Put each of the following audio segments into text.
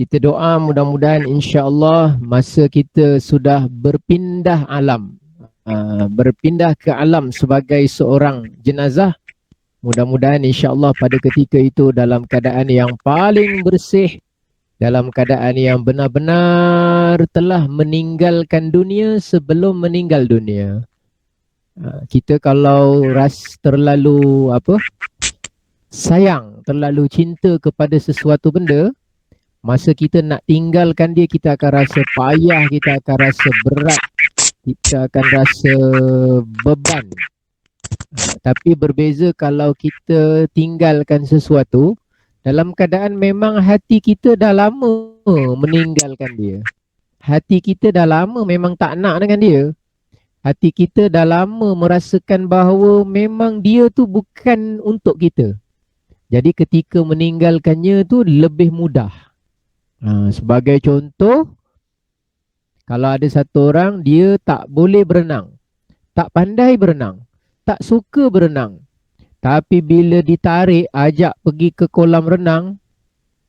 Kita doa mudah-mudahan insya-Allah masa kita sudah berpindah alam, berpindah ke alam sebagai seorang jenazah, mudah-mudahan insya-Allah pada ketika itu dalam keadaan yang paling bersih, dalam keadaan yang benar-benar telah meninggalkan dunia sebelum meninggal dunia. Kita kalau terlalu sayang, terlalu cinta kepada sesuatu benda, masa kita nak tinggalkan dia, kita akan rasa payah, kita akan rasa berat, kita akan rasa beban. Tapi berbeza kalau kita tinggalkan sesuatu dalam keadaan memang hati kita dah lama meninggalkan dia. Hati kita dah lama memang tak nak dengan dia. Hati kita dah lama merasakan bahawa memang dia tu bukan untuk kita. Jadi ketika meninggalkannya tu lebih mudah. Sebagai contoh, kalau ada satu orang dia tak boleh berenang, tak pandai berenang, tak suka berenang, tapi bila ditarik, ajak pergi ke kolam renang,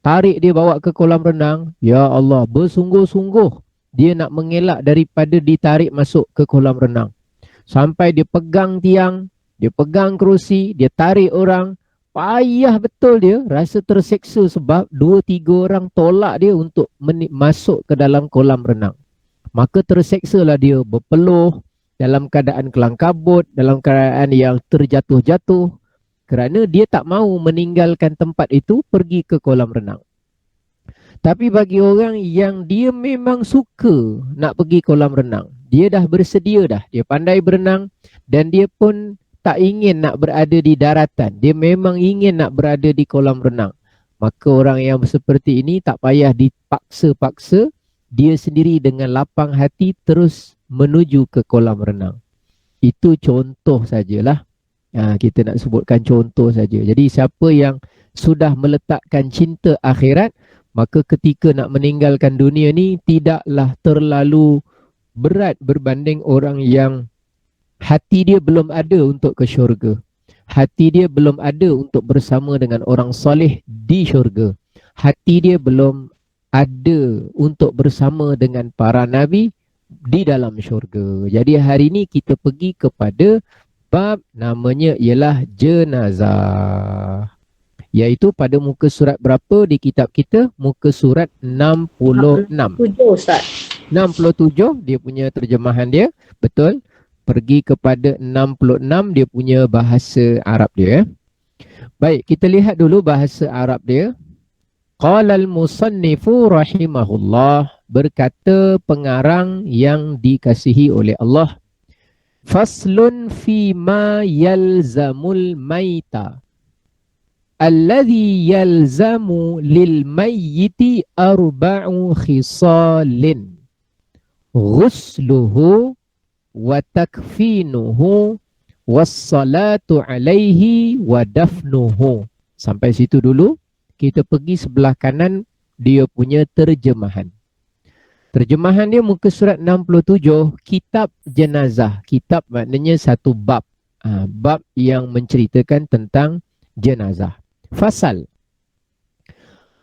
tarik dia bawa ke kolam renang, ya Allah, bersungguh-sungguh dia nak mengelak daripada ditarik masuk ke kolam renang. Sampai dia pegang tiang, dia pegang kerusi, dia tarik orang, payah betul dia, rasa terseksa sebab 2-3 orang tolak dia untuk masuk ke dalam kolam renang. Maka terseksalah dia, berpeluh, dalam keadaan kelang kabut, dalam keadaan yang terjatuh-jatuh, kerana dia tak mahu meninggalkan tempat itu pergi ke kolam renang. Tapi bagi orang yang dia memang suka nak pergi kolam renang, dia dah bersedia dah, dia pandai berenang dan dia pun tak ingin nak berada di daratan, dia memang ingin nak berada di kolam renang. Maka orang yang seperti ini tak payah dipaksa-paksa, dia sendiri dengan lapang hati terus menuju ke kolam renang. Itu contoh sajalah. Kita nak sebutkan contoh saja. Jadi siapa yang sudah meletakkan cinta akhirat, maka ketika nak meninggalkan dunia ni tidaklah terlalu berat berbanding orang yang hati dia belum ada untuk ke syurga. Hati dia belum ada untuk bersama dengan orang soleh di syurga. Hati dia belum ada untuk bersama dengan para nabi di dalam syurga. Jadi hari ini kita pergi kepada bab namanya ialah jenazah. Iaitu pada muka surat berapa di kitab kita? Muka surat 66. 67 Ustaz. 67 dia punya terjemahan dia. Betul. Pergi kepada 66 dia punya bahasa Arab dia. Baik, kita lihat dulu bahasa Arab dia. Qala al-musannifu rahimahullah, berkata pengarang yang dikasihi oleh Allah. Faslun fi ma yalzamul maita alladhi yalzamu lil mayyiti arba'u khisalin ghusluhu wa takfinuhu wassalatu alaihi wa dafnuhu. Sampai situ dulu. Kita pergi sebelah kanan dia punya terjemahan. Terjemahan dia muka surat 67, kitab jenazah. Kitab maknanya satu bab. Bab yang menceritakan tentang jenazah. Fasal.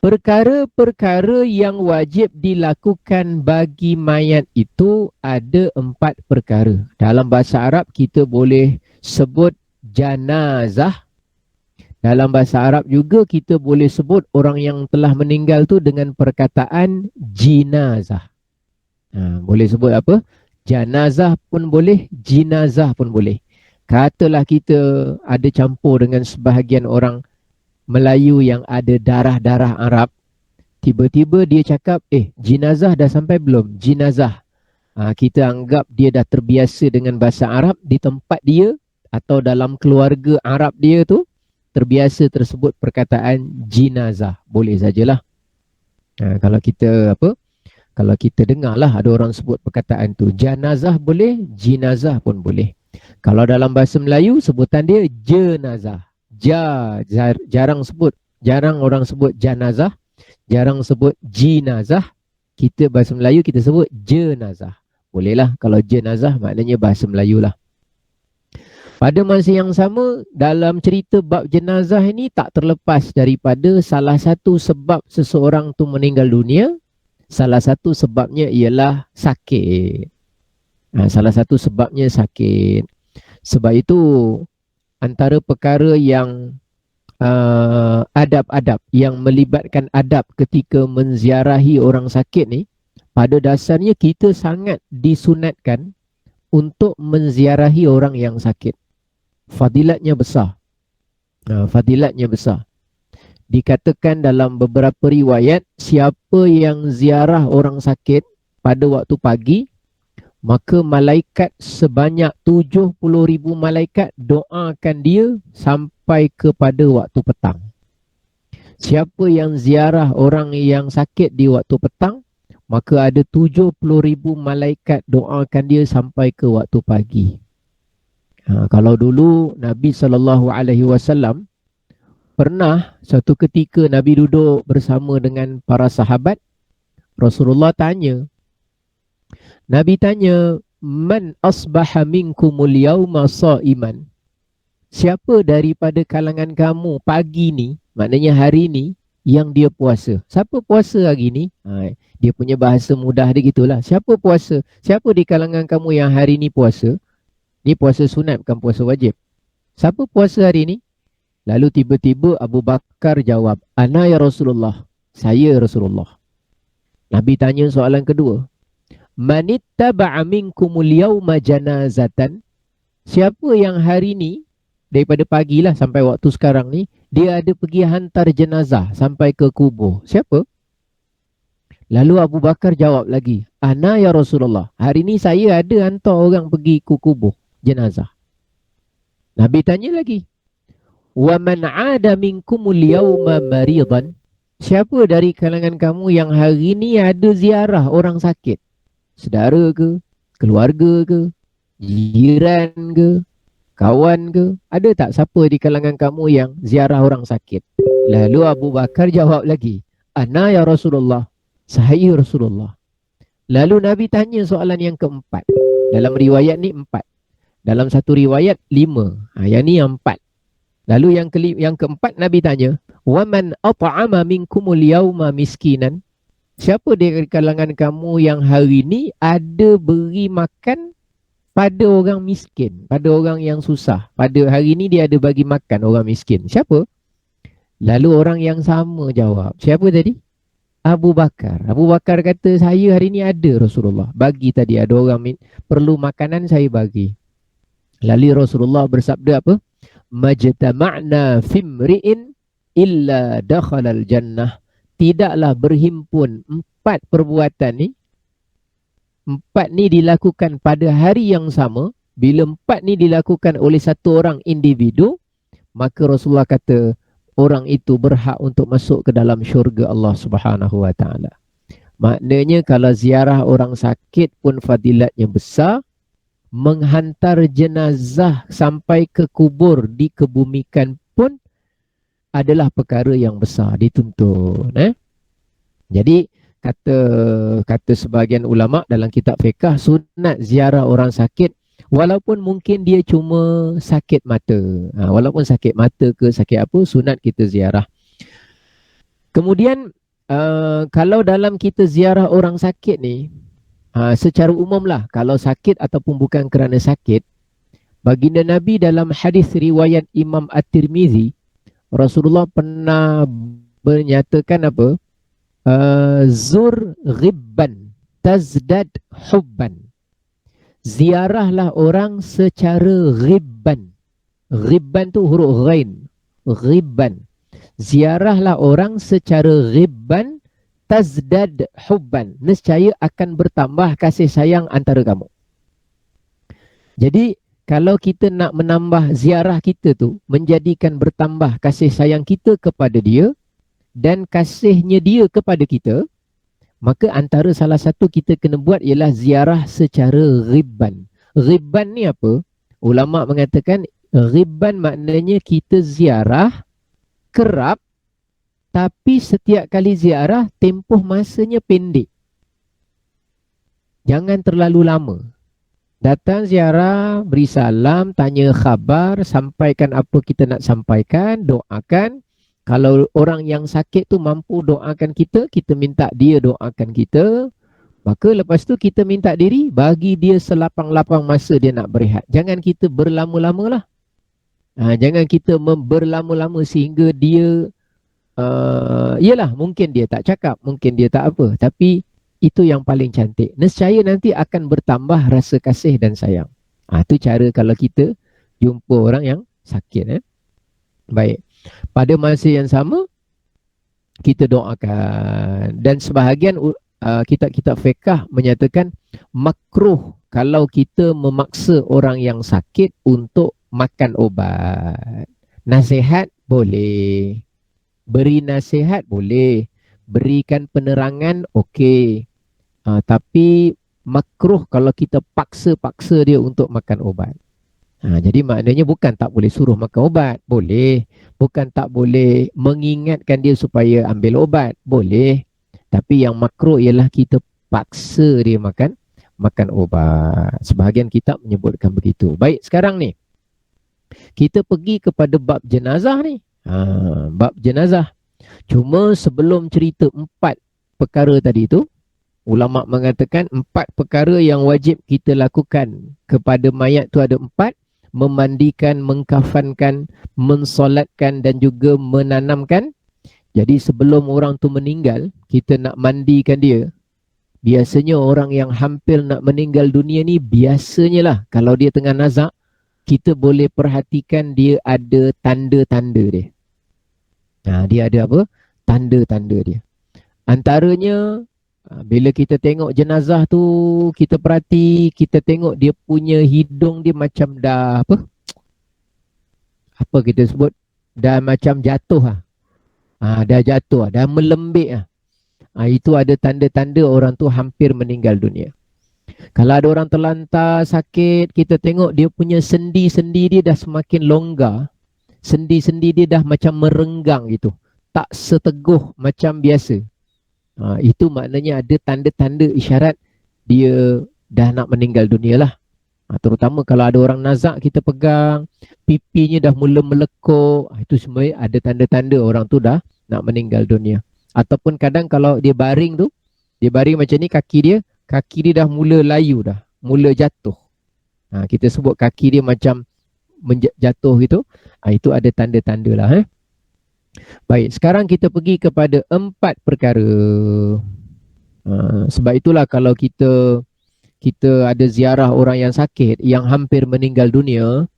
Perkara-perkara yang wajib dilakukan bagi mayat itu ada 4 perkara. Dalam bahasa Arab kita boleh sebut janazah. Dalam bahasa Arab juga kita boleh sebut orang yang telah meninggal tu dengan perkataan jinazah. Boleh sebut apa? Janazah pun boleh, jinazah pun boleh. Katalah kita ada campur dengan sebahagian orang Melayu yang ada darah-darah Arab. Tiba-tiba dia cakap, jinazah dah sampai belum? Jinazah. Kita anggap dia dah terbiasa dengan bahasa Arab di tempat dia atau dalam keluarga Arab dia tu. Terbiasa tersebut perkataan jinazah. Boleh sajalah. Kalau kita dengarlah ada orang sebut perkataan tu, janazah boleh, jinazah pun boleh. Kalau dalam bahasa Melayu sebutan dia jenazah. Jarang orang sebut janazah, jarang sebut jinazah. Kita bahasa Melayu kita sebut jenazah. Bolehlah kalau jenazah maknanya bahasa Melayu lah. Pada masa yang sama, dalam cerita bab jenazah ini tak terlepas daripada salah satu sebab seseorang tu meninggal dunia, salah satu sebabnya ialah sakit. Salah satu sebabnya sakit. Sebab itu antara perkara yang adab-adab yang melibatkan adab ketika menziarahi orang sakit ni, pada dasarnya kita sangat disunatkan untuk menziarahi orang yang sakit. Fadilatnya besar. Fadilatnya besar. Dikatakan dalam beberapa riwayat, siapa yang ziarah orang sakit pada waktu pagi, maka malaikat sebanyak 70,000 malaikat doakan dia sampai kepada waktu petang. Siapa yang ziarah orang yang sakit di waktu petang, maka ada 70,000 malaikat doakan dia sampai ke waktu pagi. Kalau dulu Nabi SAW pernah suatu ketika Nabi duduk bersama dengan para sahabat, Rasulullah tanya, Nabi tanya, man asbaha minkumul yawma sa'iman? Siapa daripada kalangan kamu pagi ni, maknanya hari ni, yang dia puasa? Siapa puasa hari ni? Dia punya bahasa mudah dia gitulah. Siapa puasa? Siapa di kalangan kamu yang hari ni puasa? Ni puasa sunat, bukan puasa wajib. Siapa puasa hari ni? Lalu tiba-tiba Abu Bakar jawab, ana ya Rasulullah. Saya Rasulullah. Nabi tanya soalan kedua, manittaba'a minkumul yawma janazatan? Siapa yang hari ni, daripada pagi lah sampai waktu sekarang ni, dia ada pergi hantar jenazah sampai ke kubur? Siapa? Lalu Abu Bakar jawab lagi, ana ya Rasulullah. Hari ni saya ada hantar orang pergi ke kubur jenazah. Nabi tanya lagi, wa man 'ada minkumul yawma maridan? Siapa dari kalangan kamu yang hari ni ada ziarah orang sakit? Saudara ke, keluarga ke, jiran ke, kawan ke? Ada tak siapa di kalangan kamu yang ziarah orang sakit? Lalu Abu Bakar jawab lagi, ana ya Rasulullah. Saya Rasulullah. Lalu Nabi tanya soalan yang keempat. Dalam riwayat ni 4. Dalam satu riwayat 5. Yang ni yang 4. Lalu yang keempat Nabi tanya, wa man at'ama minkumul yawma miskinan? Siapa dari kalangan kamu yang hari ni ada beri makan pada orang miskin, pada orang yang susah? Pada hari ni dia ada bagi makan orang miskin. Siapa? Lalu orang yang sama jawab. Siapa tadi? Abu Bakar. Abu Bakar kata, saya hari ni ada Rasulullah. Bagi tadi, ada orang perlu makanan, saya bagi. Lalu Rasulullah bersabda apa? Majtama'na fimri'in illa dakhalal jannah. Tidaklah berhimpun 4 perbuatan ni. 4 ni dilakukan pada hari yang sama. Bila 4 ni dilakukan oleh satu orang individu, maka Rasulullah kata orang itu berhak untuk masuk ke dalam syurga Allah Subhanahu Wa Taala. Maknanya kalau ziarah orang sakit pun fadilatnya besar, menghantar jenazah sampai ke kubur dikebumikan pun adalah perkara yang besar, dituntut. Jadi kata sebahagian ulama dalam kitab fiqh, sunat ziarah orang sakit walaupun mungkin dia cuma sakit mata. Walaupun sakit mata ke sakit apa, sunat kita ziarah. Kemudian kalau dalam kita ziarah orang sakit ni, secara umum lah, kalau sakit ataupun bukan kerana sakit, baginda Nabi dalam hadis riwayat Imam At-Tirmizi, Rasulullah pernah menyatakan apa? Zur ghibban tazdad hubban. Ziarahlah orang secara ghibban. Ghibban tu huruf ghain. Ghibban. Ziarahlah orang secara ghibban tazdad hubban. Nescaya akan bertambah kasih sayang antara kamu. Jadi kalau kita nak menambah ziarah kita tu, menjadikan bertambah kasih sayang kita kepada dia dan kasihnya dia kepada kita, maka antara salah satu kita kena buat ialah ziarah secara ghibban. Ghibban ni apa? Ulama mengatakan ghibban maknanya kita ziarah kerap, tapi setiap kali ziarah tempoh masanya pendek. Jangan terlalu lama. Datang ziarah, beri salam, tanya khabar, sampaikan apa kita nak sampaikan, doakan. Kalau orang yang sakit tu mampu doakan kita, kita minta dia doakan kita. Maka lepas tu kita minta diri, bagi dia selapang-lapang masa dia nak berehat. Jangan kita berlama-lama lah. Jangan kita berlama-lama sehingga dia, yelah mungkin dia tak cakap, mungkin dia tak apa. Tapi itu yang paling cantik. Nescaya nanti akan bertambah rasa kasih dan sayang. Itu cara kalau kita jumpa orang yang sakit. Baik. Pada masa yang sama, kita doakan. Dan sebahagian kitab-kitab fiqh menyatakan makruh kalau kita memaksa orang yang sakit untuk makan obat. Nasihat boleh. Beri nasihat boleh. Berikan penerangan okey. Tapi makruh kalau kita paksa-paksa dia untuk makan obat. Jadi maknanya bukan tak boleh suruh makan obat, boleh. Bukan tak boleh mengingatkan dia supaya ambil obat, boleh. Tapi yang makruh ialah kita paksa dia makan obat. Sebahagian kitab menyebutkan begitu. Baik, sekarang ni kita pergi kepada bab jenazah ni. Bab jenazah. Cuma sebelum cerita 4 perkara tadi tu, ulama mengatakan 4 perkara yang wajib kita lakukan kepada mayat tu ada 4. Memandikan, mengkafankan, mensolatkan dan juga menanamkan. Jadi sebelum orang tu meninggal, kita nak mandikan dia. Biasanya orang yang hampir nak meninggal dunia ni, biasanya lah kalau dia tengah nazak, kita boleh perhatikan dia ada tanda-tanda dia. Dia ada apa? Tanda-tanda dia. Antaranya, bila kita tengok jenazah tu, kita perhati, kita tengok dia punya hidung dia macam dah apa kita sebut, dah macam jatuh dah jatuh, dah melembik itu ada tanda-tanda orang tu hampir meninggal dunia. Kalau ada orang terlantar sakit, kita tengok dia punya sendi-sendi dia dah semakin longgar, sendi-sendi dia dah macam merenggang gitu, tak seteguh macam biasa. Itu maknanya ada tanda-tanda isyarat dia dah nak meninggal dunia lah. Terutama kalau ada orang nazak kita pegang, pipinya dah mula melekuk, itu semua ada tanda-tanda orang tu dah nak meninggal dunia. Ataupun kadang kalau dia baring tu, dia baring macam ni, kaki dia dah mula layu dah, mula jatuh. Kita sebut kaki dia macam jatuh gitu. Itu ada tanda-tanda lah. Baik, sekarang kita pergi kepada 4 perkara. Sebab itulah kalau kita ada ziarah orang yang sakit, yang hampir meninggal dunia,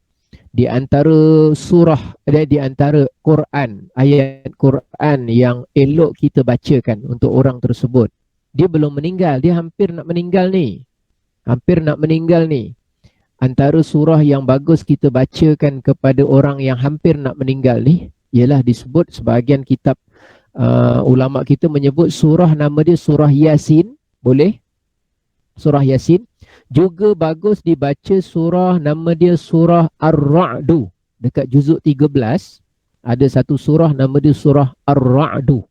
di antara surah, di antara Quran, ayat Quran yang elok kita bacakan untuk orang tersebut, dia belum meninggal, dia hampir nak meninggal ni. Antara surah yang bagus kita bacakan kepada orang yang hampir nak meninggal ni ialah disebut sebahagian kitab ulama kita menyebut surah, nama dia surah Yasin. Boleh? Surah Yasin. Juga bagus dibaca surah, nama dia surah Ar-Ra'du. Dekat juzuk 13 ada satu surah nama dia surah Ar-Ra'du.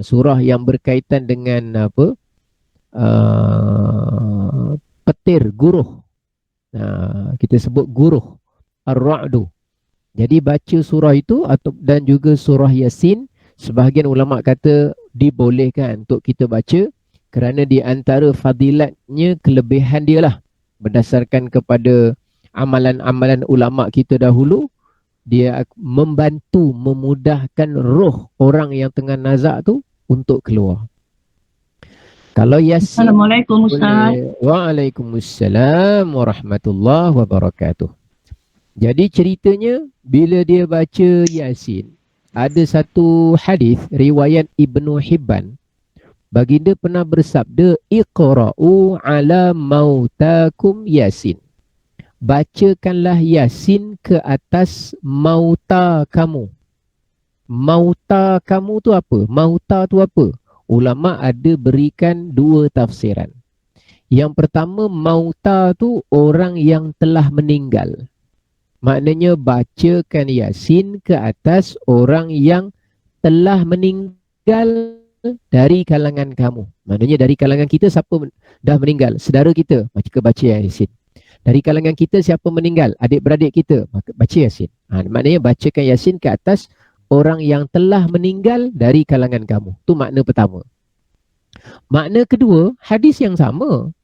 Surah yang berkaitan dengan petir, guruh. Kita sebut guruh, Ar-Ra'du. Jadi baca surah itu dan juga surah Yasin, sebahagian ulama kata dibolehkan untuk kita baca kerana di antara fadilatnya, kelebihan dia lah, berdasarkan kepada amalan-amalan ulama kita dahulu, dia membantu, memudahkan roh orang yang tengah nazak tu untuk keluar. Kalau Yasin, Assalamualaikum Ustaz. Waalaikumsalam warahmatullahi wabarakatuh. Jadi ceritanya bila dia baca Yasin, ada satu hadis riwayat Ibnu Hibban, baginda pernah bersabda, Iqra'u ala mautakum Yasin. Bacakanlah Yasin ke atas mauta kamu. Mauta kamu tu apa? Mauta tu apa? Ulama ada berikan 2 tafsiran. Yang pertama, mauta tu orang yang telah meninggal. Maknanya bacakan Yasin ke atas orang yang telah meninggal dari kalangan kamu. Maknanya dari kalangan kita siapa dah meninggal, saudara kita, maka baca Yasin. Dari kalangan kita siapa meninggal, adik-beradik kita, maka baca Yasin. Maknanya bacakan Yasin ke atas orang yang telah meninggal dari kalangan kamu. Tu makna pertama. Makna kedua, hadis yang sama.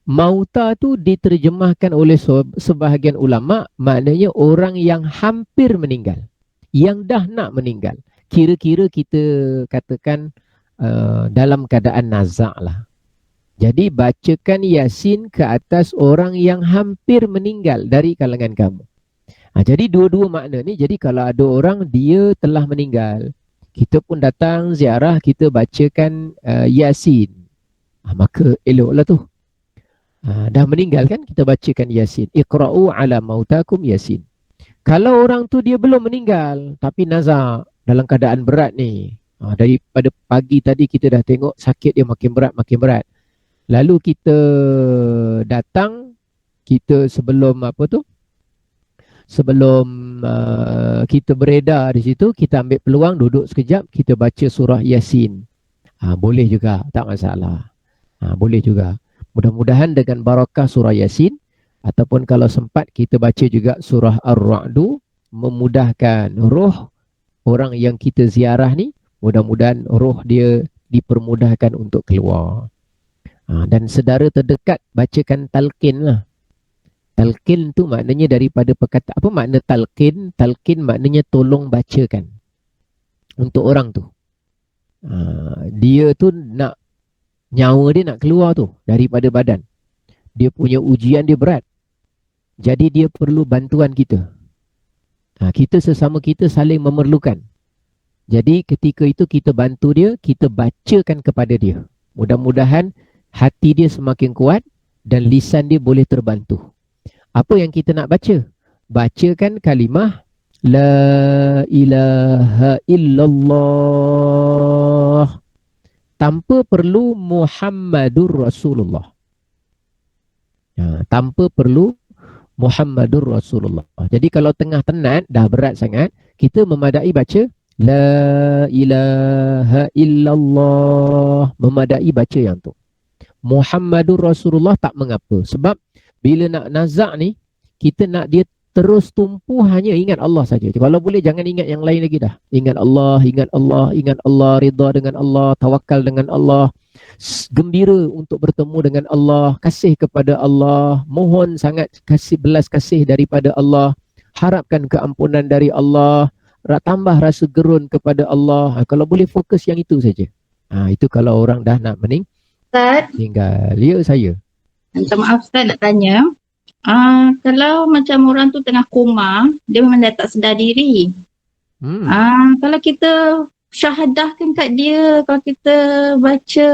Mauta tu diterjemahkan oleh sebahagian ulama, maknanya orang yang hampir meninggal, yang dah nak meninggal. Kira-kira kita katakan dalam keadaan nazak lah. Jadi bacakan Yasin ke atas orang yang hampir meninggal dari kalangan kamu. Jadi dua-dua makna ni. Jadi kalau ada orang dia telah meninggal, kita pun datang ziarah, kita bacakan Yasin, maka eloklah tu. Dah meninggal kan, kita bacakan Yasin. Iqra'u ala mautakum Yasin. Kalau orang tu dia belum meninggal tapi nazak, dalam keadaan berat ni, daripada pagi tadi kita dah tengok sakit dia makin berat. Lalu kita datang, kita sebelum kita beredar di situ, kita ambil peluang duduk sekejap, kita baca surah Yasin. Boleh juga, tak masalah. Boleh juga. Mudah-mudahan dengan barakah surah Yasin, ataupun kalau sempat kita baca juga surah Ar-Ra'du, memudahkan roh orang yang kita ziarah ni, mudah-mudahan roh dia dipermudahkan untuk keluar. Dan saudara terdekat bacakan talqin lah. Talqin tu maknanya daripada perkataan, apa makna talqin? Talqin maknanya tolong bacakan untuk orang tu. Dia tu nak, nyawa dia nak keluar tu daripada badan. Dia punya ujian dia berat. Jadi dia perlu bantuan kita. Kita sesama kita saling memerlukan. Jadi ketika itu kita bantu dia, kita bacakan kepada dia. Mudah-mudahan hati dia semakin kuat dan lisan dia boleh terbantu. Apa yang kita nak baca? Bacakan kalimah La ilaha illallah tanpa perlu Muhammadur Rasulullah. Tanpa perlu Muhammadur Rasulullah. Jadi kalau tengah tenat, dah berat sangat, kita memadai baca La ilaha illallah. Memadai baca yang tu. Muhammadur Rasulullah tak mengapa. Sebab bila nak nazak ni, kita nak dia terus tumpu hanya ingat Allah saja. Kalau boleh jangan ingat yang lain lagi dah. Ingat Allah, ridha dengan Allah, tawakal dengan Allah, gembira untuk bertemu dengan Allah, kasih kepada Allah, mohon sangat belas kasih daripada Allah, harapkan keampunan dari Allah, tambah rasa gerun kepada Allah. Kalau boleh fokus yang itu saja. Itu kalau orang dah nak meninggal. Ya, saya. Minta maaf Ustaz, nak tanya. Kalau macam orang tu tengah koma, dia memang dah tak sedar diri. Kalau kita syahadahkan kat dia, kalau kita baca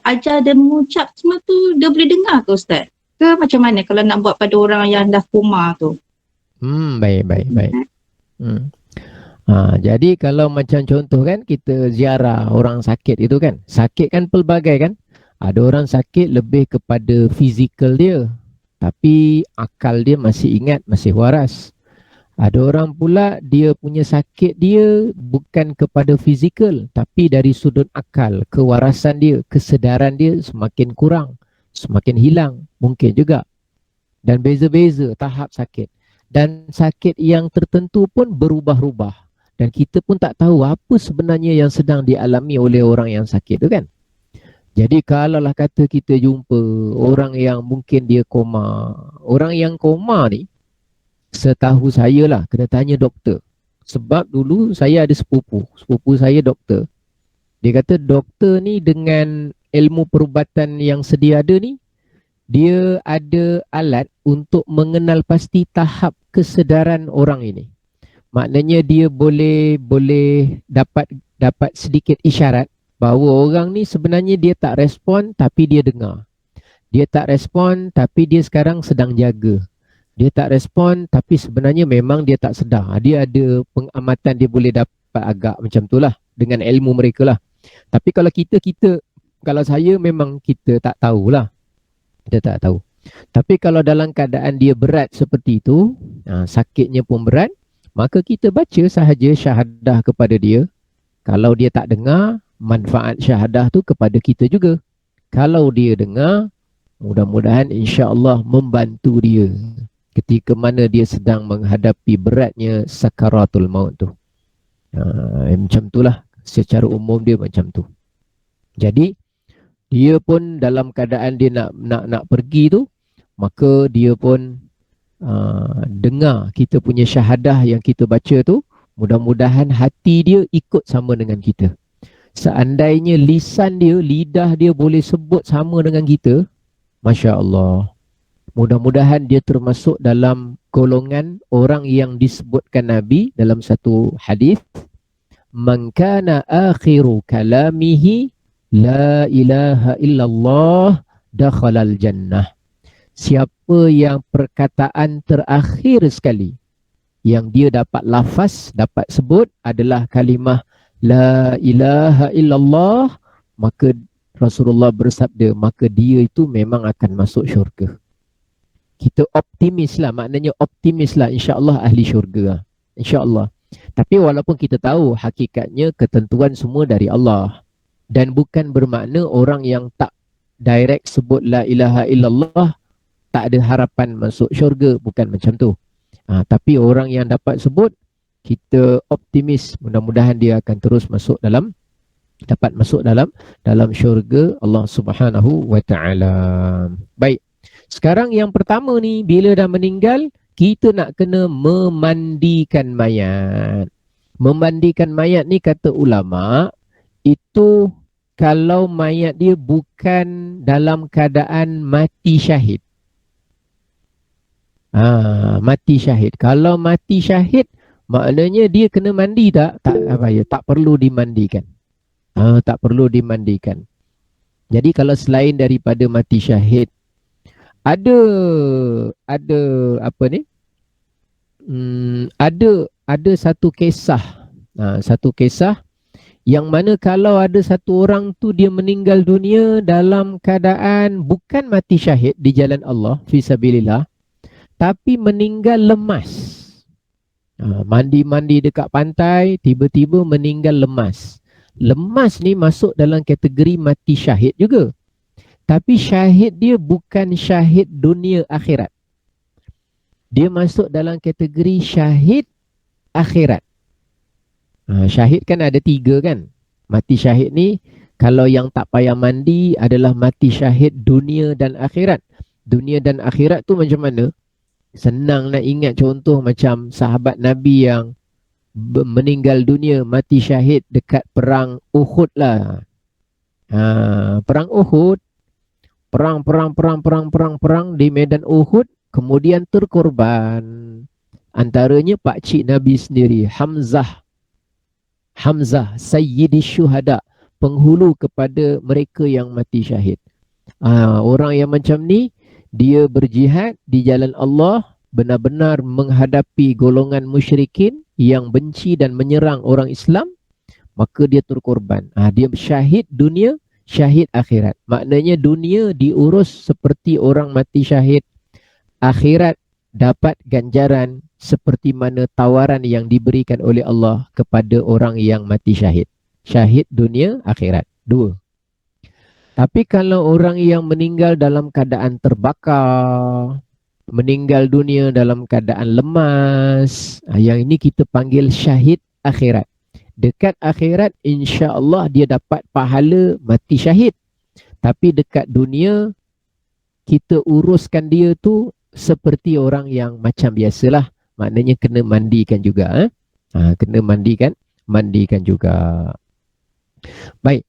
ajar dan mengucap semua tu, dia boleh dengar ke Ustaz? Ke macam mana kalau nak buat pada orang yang dah koma tu? Baik. Jadi kalau macam contoh kan, kita ziarah orang sakit itu kan, sakit kan pelbagai kan. Ada orang sakit lebih kepada fizikal dia, tapi akal dia masih ingat, masih waras. Ada orang pula dia punya sakit dia bukan kepada fizikal, tapi dari sudut akal, kewarasan dia, kesedaran dia semakin kurang, semakin hilang, mungkin juga. Dan beza-beza tahap sakit. Dan sakit yang tertentu pun berubah-ubah. Dan kita pun tak tahu apa sebenarnya yang sedang dialami oleh orang yang sakit tu kan. Jadi kalaulah kata kita jumpa orang yang mungkin dia koma. Orang yang koma ni, setahu saya lah, kena tanya doktor. Sebab dulu saya ada sepupu saya doktor. Dia kata doktor ni dengan ilmu perubatan yang sedia ada ni, dia ada alat untuk mengenal pasti tahap kesedaran orang ini. Maknanya dia boleh dapat sedikit isyarat bahawa orang ni sebenarnya dia tak respon tapi dia dengar. Dia tak respon tapi dia sekarang sedang jaga. Dia tak respon tapi sebenarnya memang dia tak sedar. Dia ada pengamatan, dia boleh dapat agak macam tu lah dengan ilmu mereka lah. Tapi kalau kalau saya memang kita tak tahulah. Kita tak tahu. Tapi kalau dalam keadaan dia berat seperti itu, sakitnya pun berat, maka kita baca sahaja syahadah kepada dia. Kalau dia tak dengar, manfaat syahadah tu kepada kita juga. Kalau dia dengar, mudah-mudahan insya-Allah membantu dia ketika mana dia sedang menghadapi beratnya sakaratul maut tu. Macam itulah secara umum dia macam tu. Jadi dia pun dalam keadaan dia nak pergi tu, maka dia pun dengar kita punya syahadah yang kita baca tu, mudah-mudahan hati dia ikut sama dengan kita. Seandainya lisan dia, lidah dia boleh sebut sama dengan kita, Masya Allah, mudah-mudahan dia termasuk dalam golongan orang yang disebutkan Nabi dalam satu hadis, man kana akhiru kalamihi la ilaha illallah dakhalal jannah. Siapa yang perkataan terakhir sekali yang dia dapat lafaz, dapat sebut adalah kalimah la ilaha illallah, maka Rasulullah bersabda, maka dia itu memang akan masuk syurga. Kita optimis lah, maknanya optimis lah, insya-Allah ahli syurga, insya-Allah. Tapi walaupun kita tahu hakikatnya ketentuan semua dari Allah, dan bukan bermakna orang yang tak direct sebut la ilaha illallah tak ada harapan masuk syurga, bukan macam tu. Tapi orang yang dapat sebut, kita optimis mudah-mudahan dia akan terus masuk dapat masuk dalam syurga Allah Subhanahu wa taala. Baik. Sekarang yang pertama ni, bila dah meninggal, kita nak kena memandikan mayat. Memandikan mayat ni kata ulama, itu kalau mayat dia bukan dalam keadaan mati syahid. Mati syahid. Kalau mati syahid, maknanya dia kena mandi tak? Tak perlu dimandikan. Tak perlu dimandikan. Jadi kalau selain daripada mati syahid, ada apa ni? Ada satu kisah. Satu kisah yang mana kalau ada satu orang tu dia meninggal dunia dalam keadaan bukan mati syahid di jalan Allah fisabilillah, tapi meninggal lemas. Mandi-mandi dekat pantai, tiba-tiba meninggal lemas. Lemas ni masuk dalam kategori mati syahid juga. Tapi syahid dia bukan syahid dunia akhirat. Dia masuk dalam kategori syahid akhirat. Syahid kan ada 3 kan. Mati syahid ni, kalau yang tak payah mandi adalah mati syahid dunia dan akhirat. Dunia dan akhirat tu macam mana? Senang nak ingat, contoh macam sahabat Nabi yang meninggal dunia, mati syahid dekat perang Uhud lah. Perang Uhud, perang di medan Uhud, kemudian terkorban. Antaranya pakcik Nabi sendiri, Hamzah Sayyidi Syuhada, penghulu kepada mereka yang mati syahid. Orang yang macam ni, dia berjihad di jalan Allah, benar-benar menghadapi golongan musyrikin yang benci dan menyerang orang Islam, maka dia terkorban. Dia syahid dunia, syahid akhirat. Maknanya dunia diurus seperti orang mati syahid, akhirat dapat ganjaran seperti mana tawaran yang diberikan oleh Allah kepada orang yang mati syahid. Syahid dunia, akhirat. 2. Tapi kalau orang yang meninggal dalam keadaan terbakar, meninggal dunia dalam keadaan lemas, yang ini kita panggil syahid akhirat. Dekat akhirat, insya-Allah dia dapat pahala mati syahid. Tapi dekat dunia, kita uruskan dia tu seperti orang yang macam biasalah. Maknanya kena mandikan juga. Kena mandikan juga. Baik.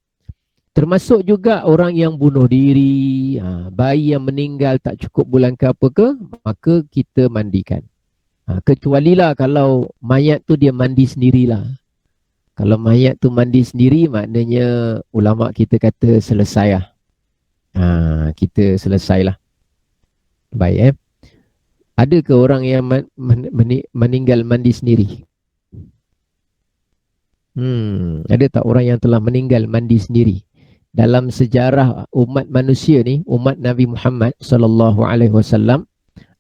Termasuk juga orang yang bunuh diri, bayi yang meninggal tak cukup bulan ke apa ke, maka kita mandikan. Kecualilah kalau mayat tu dia mandi sendirilah. Kalau mayat tu mandi sendiri, maknanya ulama kita kata selesai lah. Kita selesailah. Baik. Ada ke orang yang meninggal mandi sendiri? Ada tak orang yang telah meninggal mandi sendiri? Dalam sejarah umat manusia ni, umat Nabi Muhammad sallallahu alaihi wasallam,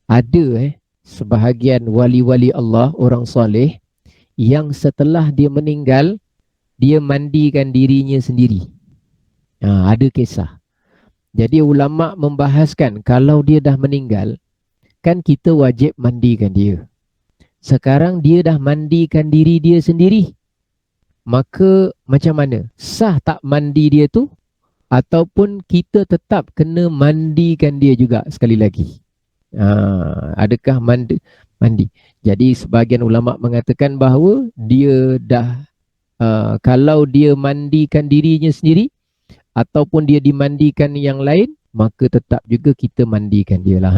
ada sebahagian wali-wali Allah, orang soleh, yang setelah dia meninggal, dia mandikan dirinya sendiri. Ada kisah. Jadi ulama membahaskan kalau dia dah meninggal, kan kita wajib mandikan dia. Sekarang dia dah mandikan diri dia sendiri. Maka macam mana? Sah tak mandi dia tu? Ataupun kita tetap kena mandikan dia juga sekali lagi? Adakah mandi? Jadi sebahagian ulama mengatakan bahawa dia dah kalau dia mandikan dirinya sendiri ataupun dia dimandikan yang lain, maka tetap juga kita mandikan dia lah.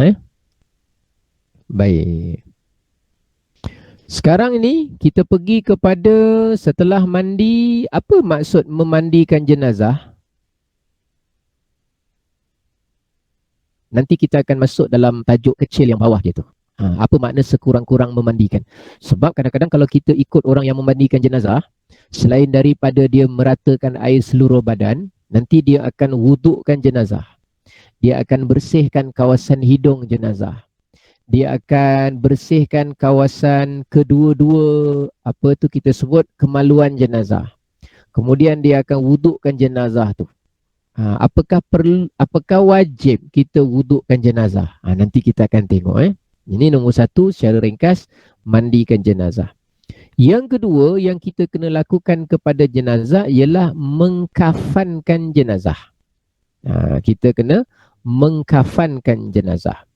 Baik. Sekarang ini kita pergi kepada setelah mandi, apa maksud memandikan jenazah? Nanti kita akan masuk dalam tajuk kecil yang bawah dia tu. Apa makna sekurang-kurang memandikan? Sebab kadang-kadang kalau kita ikut orang yang memandikan jenazah, selain daripada dia meratakan air seluruh badan, nanti dia akan wudukkan jenazah. Dia akan bersihkan kawasan hidung jenazah. Dia akan bersihkan kawasan kedua-dua, apa tu kita sebut, kemaluan jenazah. Kemudian dia akan wudukkan jenazah tu. Apakah wajib kita wudukkan jenazah? Nanti kita akan tengok. Ini nombor satu secara ringkas, mandikan jenazah. Yang kedua yang kita kena lakukan kepada jenazah ialah mengkafankan jenazah. Kita kena mengkafankan jenazah.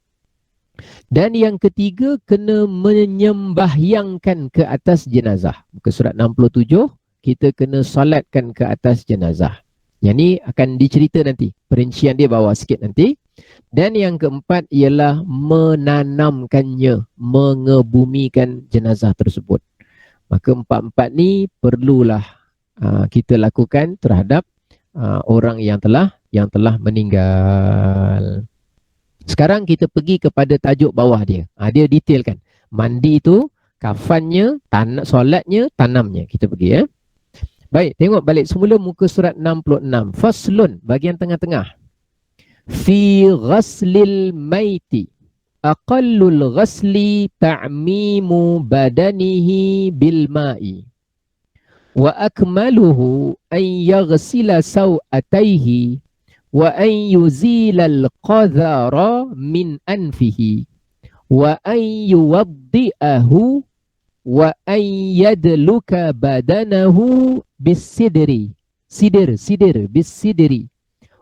Dan yang ketiga, kena menyembahyangkan ke atas jenazah. Muka surat 67, kita kena solatkan ke atas jenazah. Yang ni akan dicerita nanti, perincian dia bawah sikit nanti. Dan yang keempat ialah menanamkannya, mengebumikan jenazah tersebut. Maka empat-empat ni perlulah kita lakukan terhadap orang yang telah meninggal. Sekarang kita pergi kepada tajuk bawah dia. Dia detailkan. Mandi tu, kafannya, solatnya, tanamnya. Kita pergi. Baik, tengok balik semula muka surat 66. Faslun, bahagian tengah-tengah. Fi ghaslil maiti. Aqallul ghasli ta'mimu badanihi bil ma'i. Wa akmaluhu an yaghsila saw'atayhi. Wa an yuzilal qadhara min anfihi. Wa an yuwaddi'ahu. Wa an yadluka badanahu bisidri. Sidir bisidri.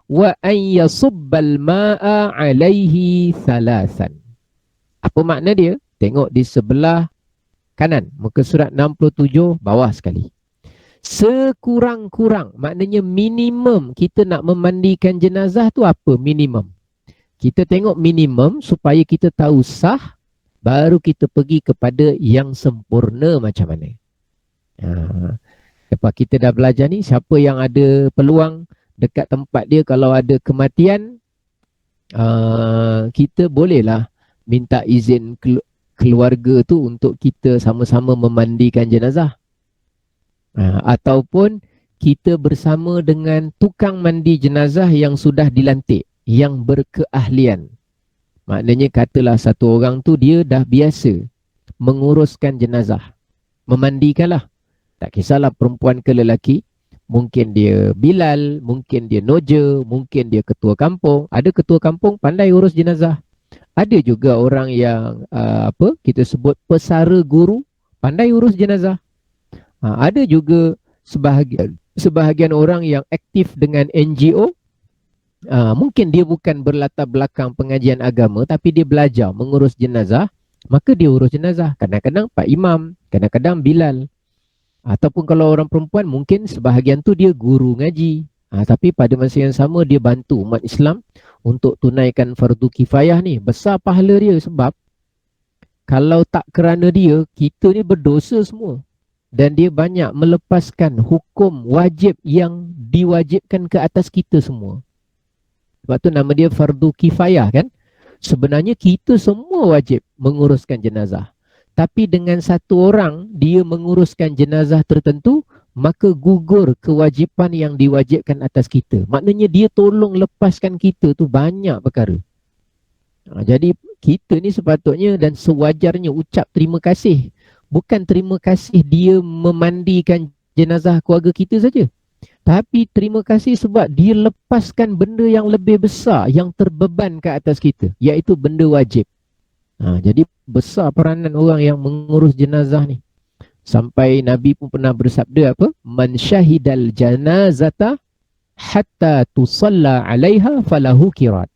Wa an yasubbal ma'a alaihi thalathan. Apa makna dia? Tengok di sebelah kanan, muka surat 67 bawah sekali. Sekurang-kurang, maknanya minimum kita nak memandikan jenazah tu apa minimum? Kita tengok minimum supaya kita tahu sah, baru kita pergi kepada yang sempurna macam mana. Lepas kita dah belajar ni, siapa yang ada peluang dekat tempat dia kalau ada kematian, kita bolehlah minta izin keluarga tu untuk kita sama-sama memandikan jenazah. Ataupun kita bersama dengan tukang mandi jenazah yang sudah dilantik, yang berkeahlian. Maknanya katalah satu orang tu dia dah biasa menguruskan jenazah, memandikanlah. Tak kisahlah perempuan ke lelaki, mungkin dia Bilal, mungkin dia Noja, mungkin dia ketua kampung. Ada ketua kampung pandai urus jenazah. Ada juga orang yang kita sebut pesara guru, pandai urus jenazah. Ada juga sebahagian orang yang aktif dengan NGO. Mungkin dia bukan berlatar belakang pengajian agama, tapi dia belajar mengurus jenazah, maka dia urus jenazah. Kadang-kadang Pak Imam, kadang-kadang Bilal. Ataupun kalau orang perempuan, mungkin sebahagian tu dia guru ngaji. Tapi pada masa yang sama dia bantu umat Islam untuk tunaikan fardu kifayah ni. Besar pahala dia sebab kalau tak kerana dia, kita ni berdosa semua. Dan dia banyak melepaskan hukum wajib yang diwajibkan ke atas kita semua. Sebab tu nama dia fardu kifayah kan. Sebenarnya kita semua wajib menguruskan jenazah. Tapi dengan satu orang dia menguruskan jenazah tertentu, maka gugur kewajipan yang diwajibkan atas kita. Maknanya dia tolong lepaskan kita tu banyak perkara. Jadi kita ni sepatutnya dan sewajarnya ucap terima kasih. Bukan terima kasih dia memandikan jenazah keluarga kita saja. Tapi terima kasih sebab dia lepaskan benda yang lebih besar yang terbeban ke atas kita, iaitu benda wajib. Jadi besar peranan orang yang mengurus jenazah ni. Sampai Nabi pun pernah bersabda apa? Man syahidal janazata hatta tusalla alaiha falahu qirat.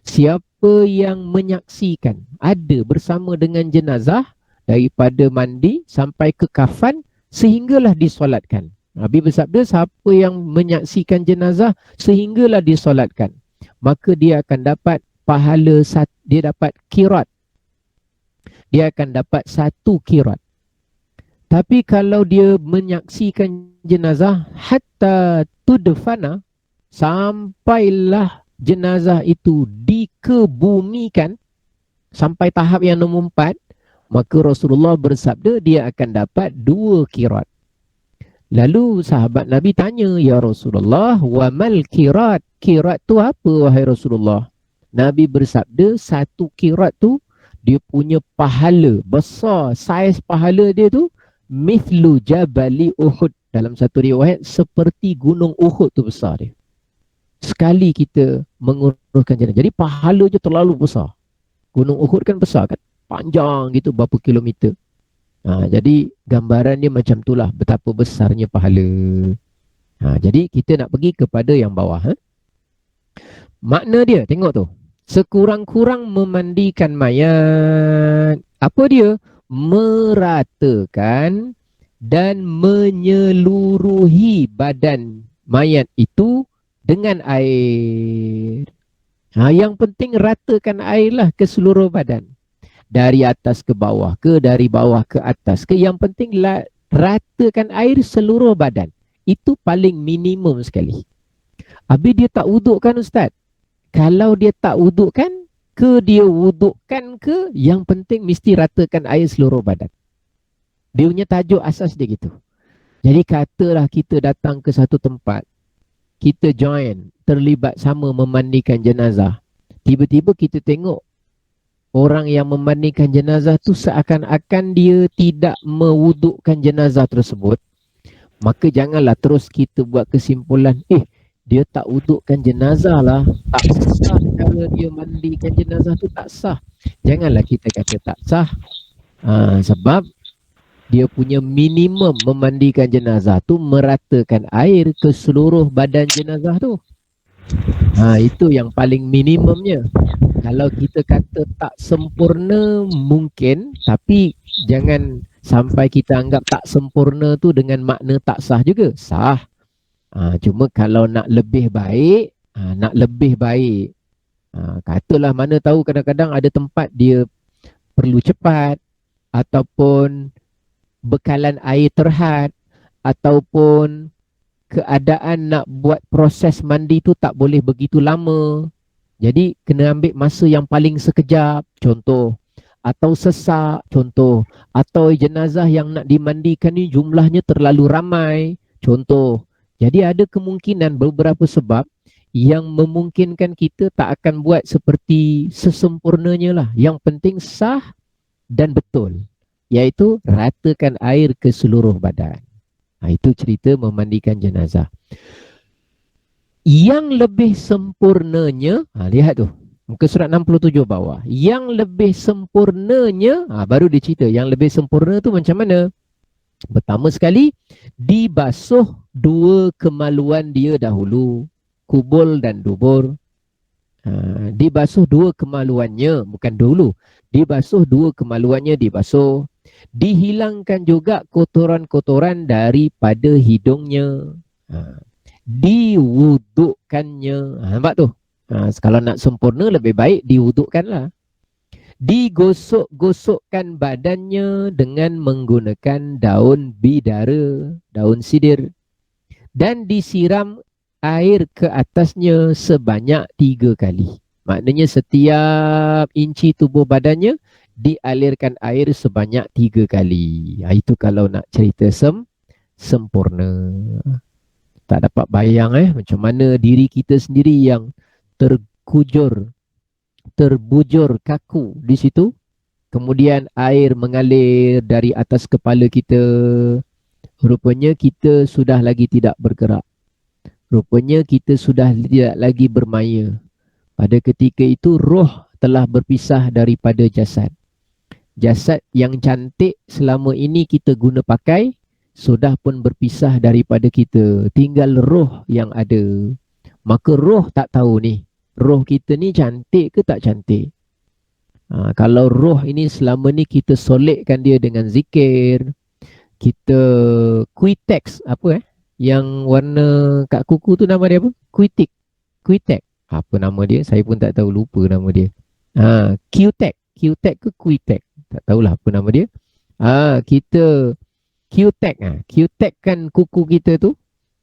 Siapa yang menyaksikan ada bersama dengan jenazah daripada mandi sampai ke kafan sehinggalah disolatkan. Nabi bersabda, siapa yang menyaksikan jenazah sehinggalah disolatkan, maka dia akan dapat pahala, dia dapat qirat. Dia akan dapat 1 qirat. Tapi kalau dia menyaksikan jenazah hatta tudfana, sampailah jenazah itu dikebumikan sampai tahap yang nombor 4, maka Rasulullah bersabda dia akan dapat 2 qirat. Lalu sahabat Nabi tanya, ya Rasulullah, wa mal qirat? Qirat tu apa wahai Rasulullah? Nabi bersabda 1 qirat tu dia punya pahala besar, saiz pahala dia tu mithlu jabali Uhud. Dalam satu riwayat seperti gunung Uhud tu besar dia. Sekali kita menguruskan jenazah. Jadi pahala je terlalu besar. Gunung Uhud kan besar kan? Panjang gitu berapa kilometer. Jadi gambarannya macam itulah betapa besarnya pahala. Jadi kita nak pergi kepada yang bawah. Makna dia, tengok tu. Sekurang-kurang memandikan mayat. Apa dia? Meratakan dan menyeluruhi badan mayat itu dengan air. Yang penting ratakan airlah ke seluruh badan. Dari atas ke bawah ke, dari bawah ke atas ke, yang penting ratakan air seluruh badan. Itu paling minimum sekali. Habis dia tak wuduk kan Ustaz? Kalau dia tak wuduk kan, ke dia wudukkan ke, yang penting mesti ratakan air seluruh badan. Dia punya tajuk asas dia gitu. Jadi katalah kita datang ke satu tempat, kita join, terlibat sama memandikan jenazah. Tiba-tiba kita tengok orang yang memandikan jenazah tu seakan-akan dia tidak mewudukkan jenazah tersebut, maka janganlah terus kita buat kesimpulan, dia tak wudukkan jenazah lah, tak sah cara dia mandikan jenazah tu, tak sah. Janganlah kita kata tak sah. Sebab dia punya minimum memandikan jenazah tu meratakan air ke seluruh badan jenazah tu. Itu yang paling minimumnya. Kalau kita kata tak sempurna mungkin, tapi jangan sampai kita anggap tak sempurna tu dengan makna tak sah juga. Sah. Cuma kalau nak lebih baik, katalah mana tahu kadang-kadang ada tempat dia perlu cepat, ataupun bekalan air terhad, ataupun keadaan nak buat proses mandi tu tak boleh begitu lama. Jadi kena ambil masa yang paling sekejap, contoh. Atau sesak, contoh. Atau jenazah yang nak dimandikan ni jumlahnya terlalu ramai, contoh. Jadi ada kemungkinan beberapa sebab yang memungkinkan kita tak akan buat seperti sesempurnanya lah. Yang penting sah dan betul, iaitu ratakan air ke seluruh badan. Itu cerita memandikan jenazah. Yang lebih sempurnanya, lihat tu, muka surat 67 bawah. Yang lebih sempurnanya, baru dia cerita yang lebih sempurna tu macam mana. Pertama sekali, dibasuh 2 kemaluan dia dahulu, kubul dan dubur. Dibasuh 2 kemaluannya, bukan dulu. Dibasuh 2 kemaluannya, dibasuh. Dihilangkan juga kotoran-kotoran daripada hidungnya. Diwudukkannya. Nampak tu? Kalau nak sempurna lebih baik diwudukkanlah. Digosok-gosokkan badannya dengan menggunakan daun bidara, daun sidir, dan disiram air ke atasnya sebanyak 3 kali. Maknanya setiap inci tubuh badannya dialirkan air sebanyak 3 kali. Itu kalau nak cerita sempurna. Tak dapat bayang macam mana diri kita sendiri yang terbujur kaku di situ. Kemudian air mengalir dari atas kepala kita, Rupanya kita sudah lagi tidak bergerak. Rupanya kita sudah tidak lagi bermaya. Pada ketika itu roh telah berpisah daripada jasad. Jasad yang cantik selama ini kita guna pakai sudah pun berpisah daripada kita. Tinggal roh yang ada. Maka roh tak tahu ni, roh kita ni cantik ke tak cantik. Kalau roh ini selama ni kita solekkan dia dengan zikir, kita Quitex yang warna kat kuku tu nama dia apa? Quitex. Apa nama dia? Saya pun tak tahu, lupa nama dia. Qtex ke Quitex? Tak tahulah apa nama dia. Kita Qtex kan kuku kita tu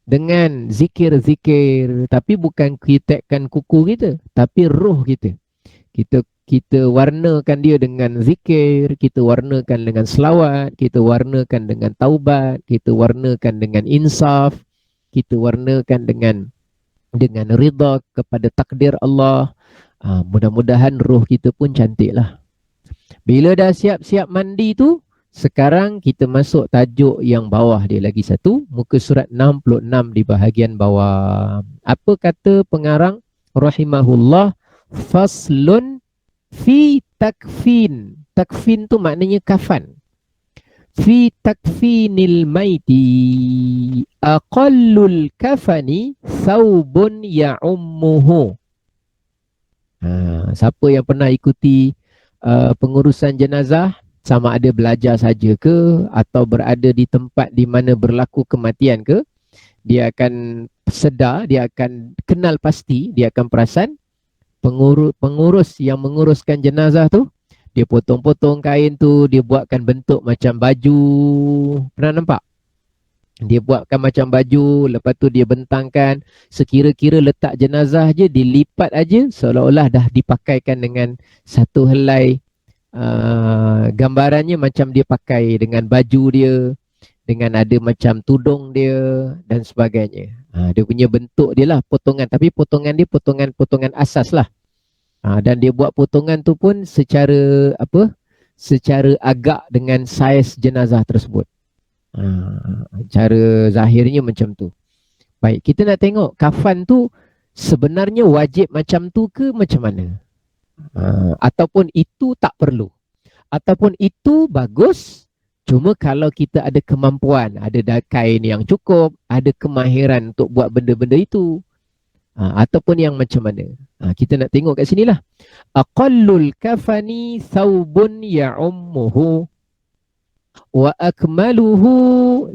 dengan zikir-zikir, tapi bukan Qtex-kan kuku kita, tapi roh kita. Kita warnakan dia dengan zikir, kita warnakan dengan selawat, kita warnakan dengan taubat, kita warnakan dengan insaf, kita warnakan dengan ridha kepada takdir Allah. Mudah-mudahan roh kita pun cantik lah. Bila dah siap-siap mandi tu, sekarang kita masuk tajuk yang bawah dia lagi satu, muka surat 66 di bahagian bawah. Apa kata pengarang rahimahullah? Faslun fi takfin. Takfin tu maknanya kafan. Fi takfinil maiti aqallul kafani thawbun ya'ummuhu. Siapa yang pernah ikuti pengurusan jenazah, sama ada belajar saja ke atau berada di tempat di mana berlaku kematian ke, dia akan sedar, dia akan kenal pasti, dia akan perasan pengurus yang menguruskan jenazah tu, dia potong-potong kain tu, dia buatkan bentuk macam baju. Pernah nampak? Dia buatkan macam baju, lepas tu dia bentangkan, sekira-kira letak jenazah je, dilipat aja seolah-olah dah dipakaikan dengan satu helai. Gambarannya macam dia pakai dengan baju dia, dengan ada macam tudung dia dan sebagainya. Dia punya bentuk dia lah potongan, tapi potongan dia potongan asas lah. Dan dia buat potongan tu pun secara agak dengan saiz jenazah tersebut. Cara zahirnya macam tu. Baik, kita nak tengok kafan tu sebenarnya wajib macam tu ke macam mana? Ataupun itu tak perlu, ataupun itu bagus, cuma kalau kita ada kemampuan, ada kain yang cukup, ada kemahiran untuk buat benda-benda itu, ataupun yang macam mana. Kita nak tengok kat sinilah. Aqallul kafani thawbun ya'ummuhu wa akmaluhu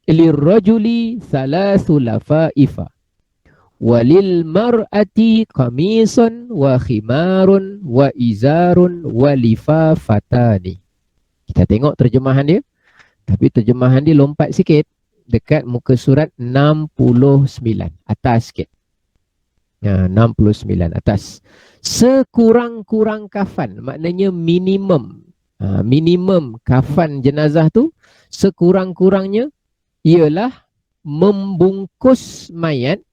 lirrajuli thalathu lafaifa walil mar'ati qamisun wa khimarun wa izarun wa lifafatani. Kita tengok terjemahan dia, tapi terjemahan dia lompat sikit dekat muka surat 69 atas sikit. 69 atas. Sekurang-kurang kafan, maknanya minimum kafan jenazah tu sekurang-kurangnya ialah membungkus mayat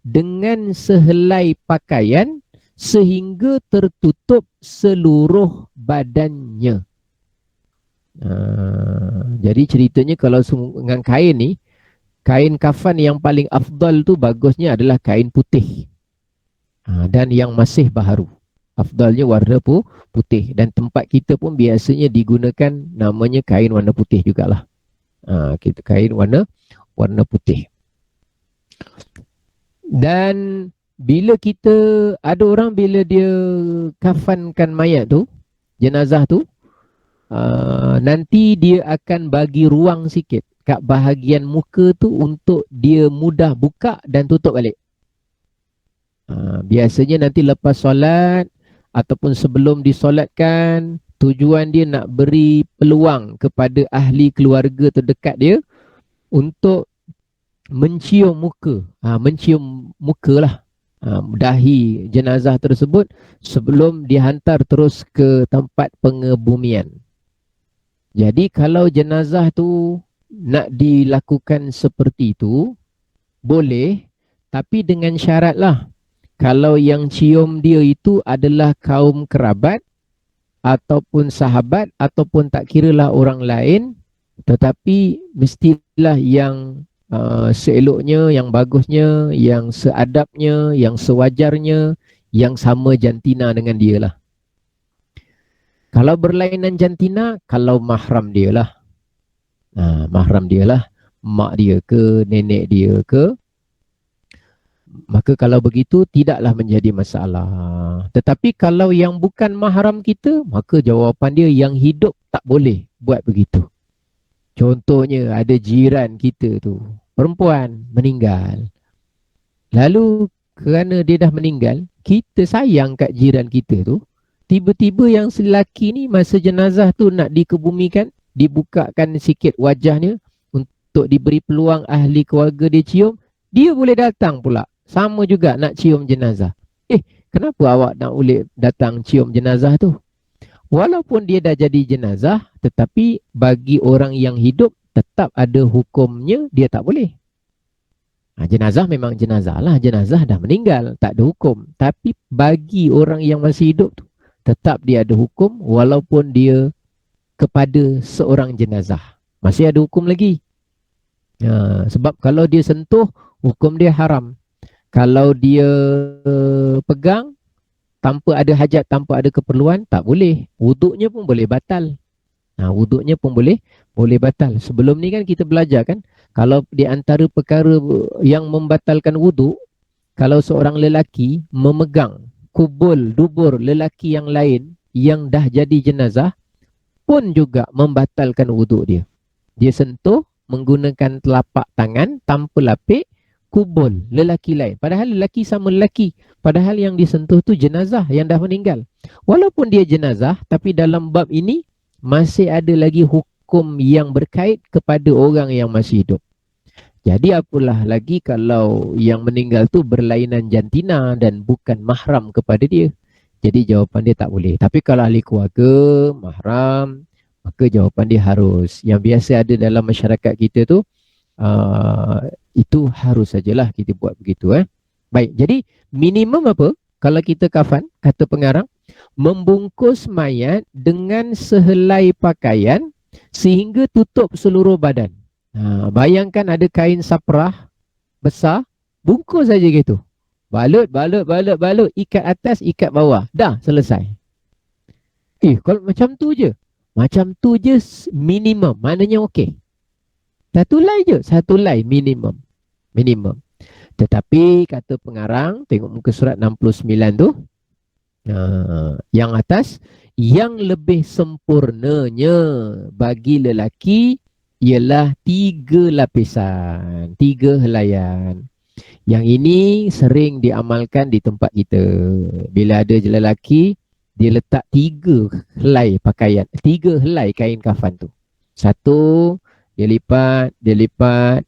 dengan sehelai pakaian sehingga tertutup seluruh badannya. Jadi ceritanya kalau dengan kain ni, kain kafan yang paling afdal tu bagusnya adalah kain putih, dan yang masih baharu. Afdalnya warna putih, dan tempat kita pun biasanya digunakan namanya kain warna putih jugalah. Kita kain warna putih. Dan bila kita, ada orang bila dia kafankan mayat tu, jenazah tu, nanti dia akan bagi ruang sikit kat bahagian muka tu untuk dia mudah buka dan tutup balik. Biasanya nanti lepas solat ataupun sebelum disolatkan, tujuan dia nak beri peluang kepada ahli keluarga terdekat dia untuk mencium muka, dahi jenazah tersebut sebelum dihantar terus ke tempat pengebumian. Jadi kalau jenazah tu nak dilakukan seperti itu, boleh, tapi dengan syarat lah. Kalau yang cium dia itu adalah kaum kerabat ataupun sahabat ataupun tak kiralah orang lain, Tetapi mestilah yang seeloknya, yang bagusnya, yang seadabnya, yang sewajarnya, yang sama jantina dengan dia lah. Kalau berlainan jantina, kalau mahram dia lah. Mahram dia lah, mak dia ke, nenek dia ke, maka kalau begitu tidaklah menjadi masalah. Tetapi kalau yang bukan mahram kita, maka jawapan dia yang hidup tak boleh buat begitu. Contohnya ada jiran kita tu, perempuan meninggal. Lalu kerana dia dah meninggal, kita sayang kat jiran kita tu. Tiba-tiba yang lelaki ni masa jenazah tu nak dikebumikan, dibukakan sikit wajahnya untuk diberi peluang ahli keluarga dia cium, dia boleh datang pula. Sama juga nak cium jenazah. Kenapa awak nak boleh datang cium jenazah tu? Walaupun dia dah jadi jenazah, tetapi bagi orang yang hidup tetap ada hukumnya, dia tak boleh. Jenazah memang jenazah lah, jenazah dah meninggal, tak ada hukum. Tapi bagi orang yang masih hidup tu, tetap dia ada hukum walaupun dia kepada seorang jenazah. Masih ada hukum lagi. Sebab kalau dia sentuh, hukum dia haram. Kalau dia pegang, tanpa ada hajat, tanpa ada keperluan, tak boleh. Wuduknya pun boleh batal. Wuduknya pun boleh batal. Sebelum ni kan kita belajar kan, kalau di antara perkara yang membatalkan wuduk, kalau seorang lelaki memegang kubul, dubur lelaki yang lain yang dah jadi jenazah, pun juga membatalkan wuduk dia. Dia sentuh menggunakan telapak tangan tanpa lapik kubul lelaki lain. Padahal lelaki sama lelaki. Padahal yang disentuh tu jenazah yang dah meninggal. Walaupun dia jenazah, tapi dalam bab ini masih ada lagi hukum yang berkait kepada orang yang masih hidup. Jadi apalah lagi kalau yang meninggal tu berlainan jantina dan bukan mahram kepada dia. Jadi jawapan dia tak boleh. Tapi kalau ahli keluarga, mahram, maka jawapan dia harus. Yang biasa ada dalam masyarakat kita tu, itu harus sajalah kita buat begitu. Baik, jadi minimum apa? Kalau kita kafan, kata pengarang, membungkus mayat dengan sehelai pakaian sehingga tutup seluruh badan. Bayangkan ada kain saprah besar, bungkus saja gitu. Balut, ikat atas, ikat bawah. Dah, selesai. Kalau macam tu je minimum, maknanya okey. Satu lay minimum. Tetapi kata pengarang, tengok muka surat 69 tu, yang atas, yang lebih sempurnanya bagi lelaki ialah 3 lapisan, 3 helaian. Yang ini sering diamalkan di tempat kita. Bila ada lelaki, dia letak 3 helai pakaian, 3 helai kain kafan tu. Satu, dia lipat,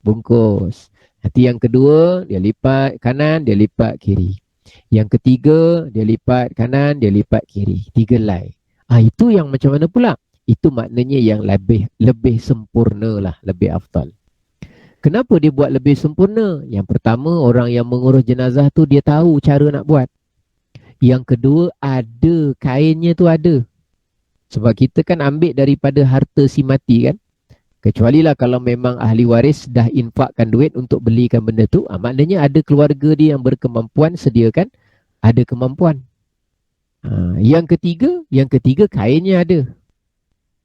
bungkus. Nanti yang kedua, dia lipat kanan, dia lipat kiri. Yang ketiga, dia lipat kanan, dia lipat kiri. 3 helai. Itu yang macam mana pula? Itu maknanya yang lebih sempurna lah, lebih afdal. Kenapa dia buat lebih sempurna? Yang pertama, orang yang mengurus jenazah tu dia tahu cara nak buat. Yang kedua, ada kainnya tu ada. Sebab kita kan ambil daripada harta si mati kan. Kecuali lah kalau memang ahli waris dah infakkan duit untuk belikan benda tu, maknanya ada keluarga dia yang berkemampuan sediakan, ada kemampuan. Yang ketiga kainnya ada.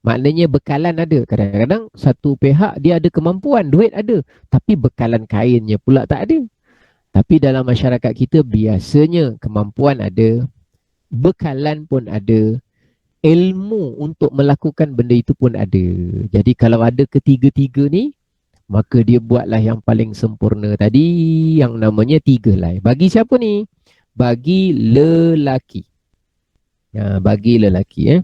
Maknanya bekalan ada. Kadang-kadang satu pihak dia ada kemampuan, duit ada, tapi bekalan kainnya pula tak ada. Tapi dalam masyarakat kita biasanya kemampuan ada, bekalan pun ada, ilmu untuk melakukan benda itu pun ada. Jadi kalau ada ketiga-tiga ni, maka dia buatlah yang paling sempurna tadi, yang namanya 3 helai. Bagi siapa ni? Bagi lelaki. Bagi lelaki.